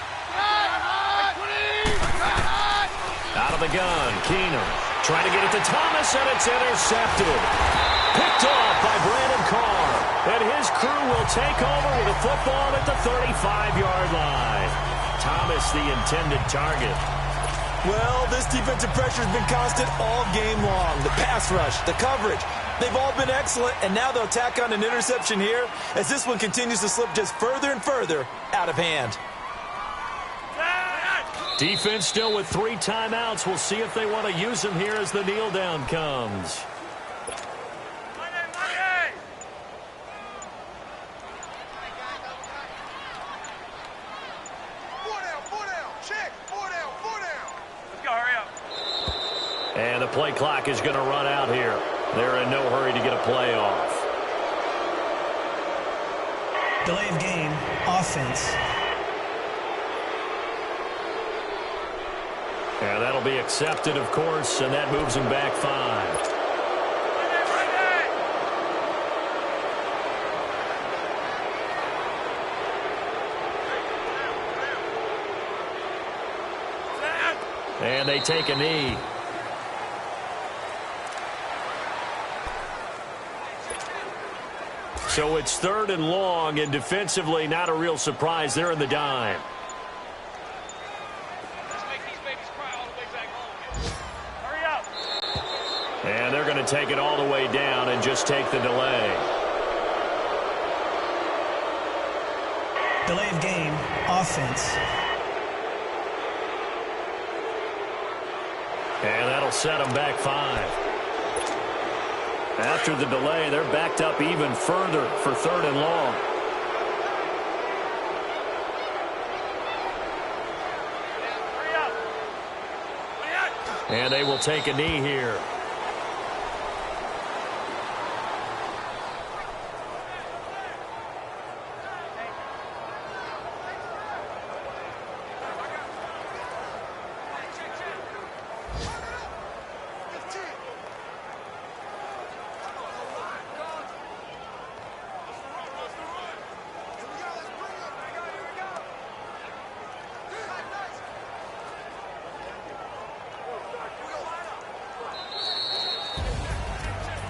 Out of the gun, Keenum. Trying to get it to Thomas, and it's intercepted. Picked off by Brandon Carr. And his crew will take over with a football at the 35-yard line. Thomas the intended target. Well, this defensive pressure has been constant all game long. The pass rush, the coverage, they've all been excellent, and now they'll tack on an interception here as this one continues to slip just further and further out of hand. Defense still with 3 timeouts. We'll see if they want to use them here as the kneel down comes. And the play clock is going to run out here. They're in no hurry to get a play off. Delay of game, offense. And that'll be accepted, of course, and that moves him back 5. And they take a knee. So it's 3rd and long, and defensively not a real surprise. They're in the dime. And they're going to take it all the way down and just take the delay. Delay of game, offense. And that'll set them back 5. After the delay, they're backed up even further for 3rd and long. And they will take a knee here.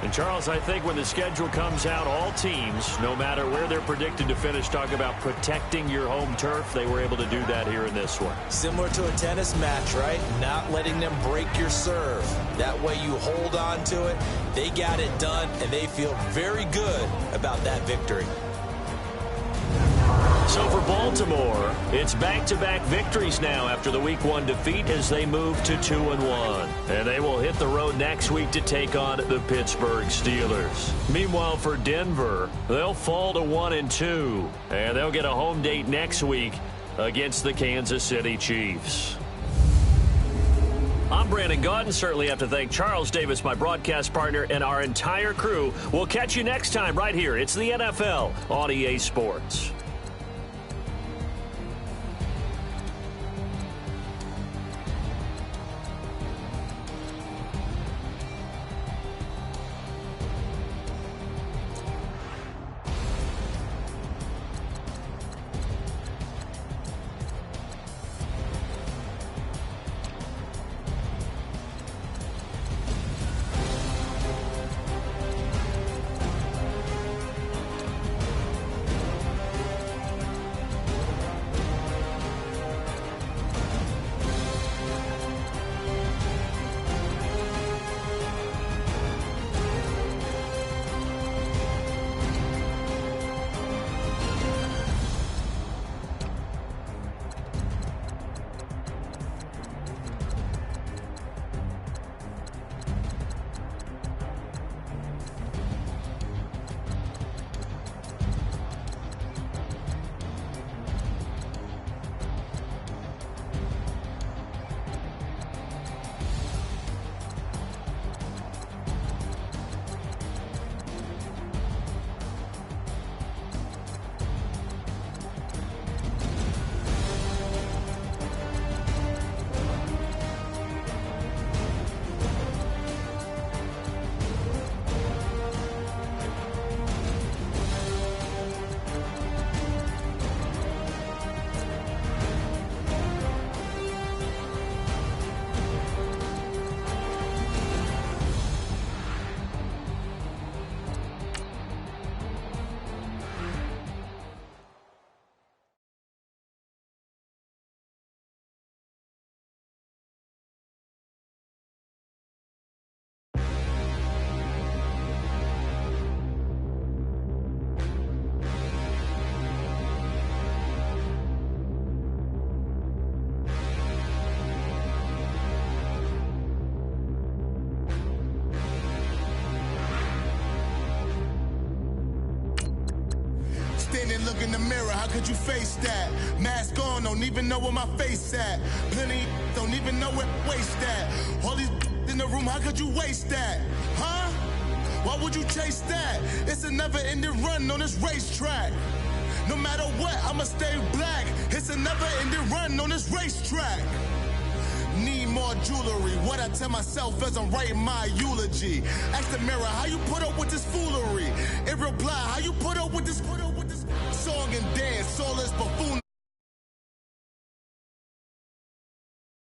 And Charles, I think when the schedule comes out, all teams, no matter where they're predicted to finish, talk about protecting your home turf. They were able to do that here in this one. Similar to a tennis match, right? Not letting them break your serve. That way you hold on to it. They got it done, and they feel very good about that victory. So for Baltimore, it's back-to-back victories now after the Week 1 defeat as they move to 2-1. And they will hit the road next week to take on the Pittsburgh Steelers. Meanwhile, for Denver, they'll fall to 1-2. And they'll get a home date next week against the Kansas City Chiefs. I'm Brandon Gaudin. Certainly have to thank Charles Davis, my broadcast partner, and our entire crew. We'll catch you next time right here. It's the NFL on EA Sports. and look in the mirror, how could you face that? Mask on, don't even know where my face at. Plenty don't even know where waist at. All these in the room, how could you waste that? Huh? Why would you chase that? It's a never-ending run on this racetrack. No matter what, I'ma stay black. It's a never-ending run on this racetrack. Need more jewelry. What I tell myself as I'm writing my eulogy. Ask the mirror, how you put up with this foolery? In reply, how you put up with this song and dance, soulless buffoon.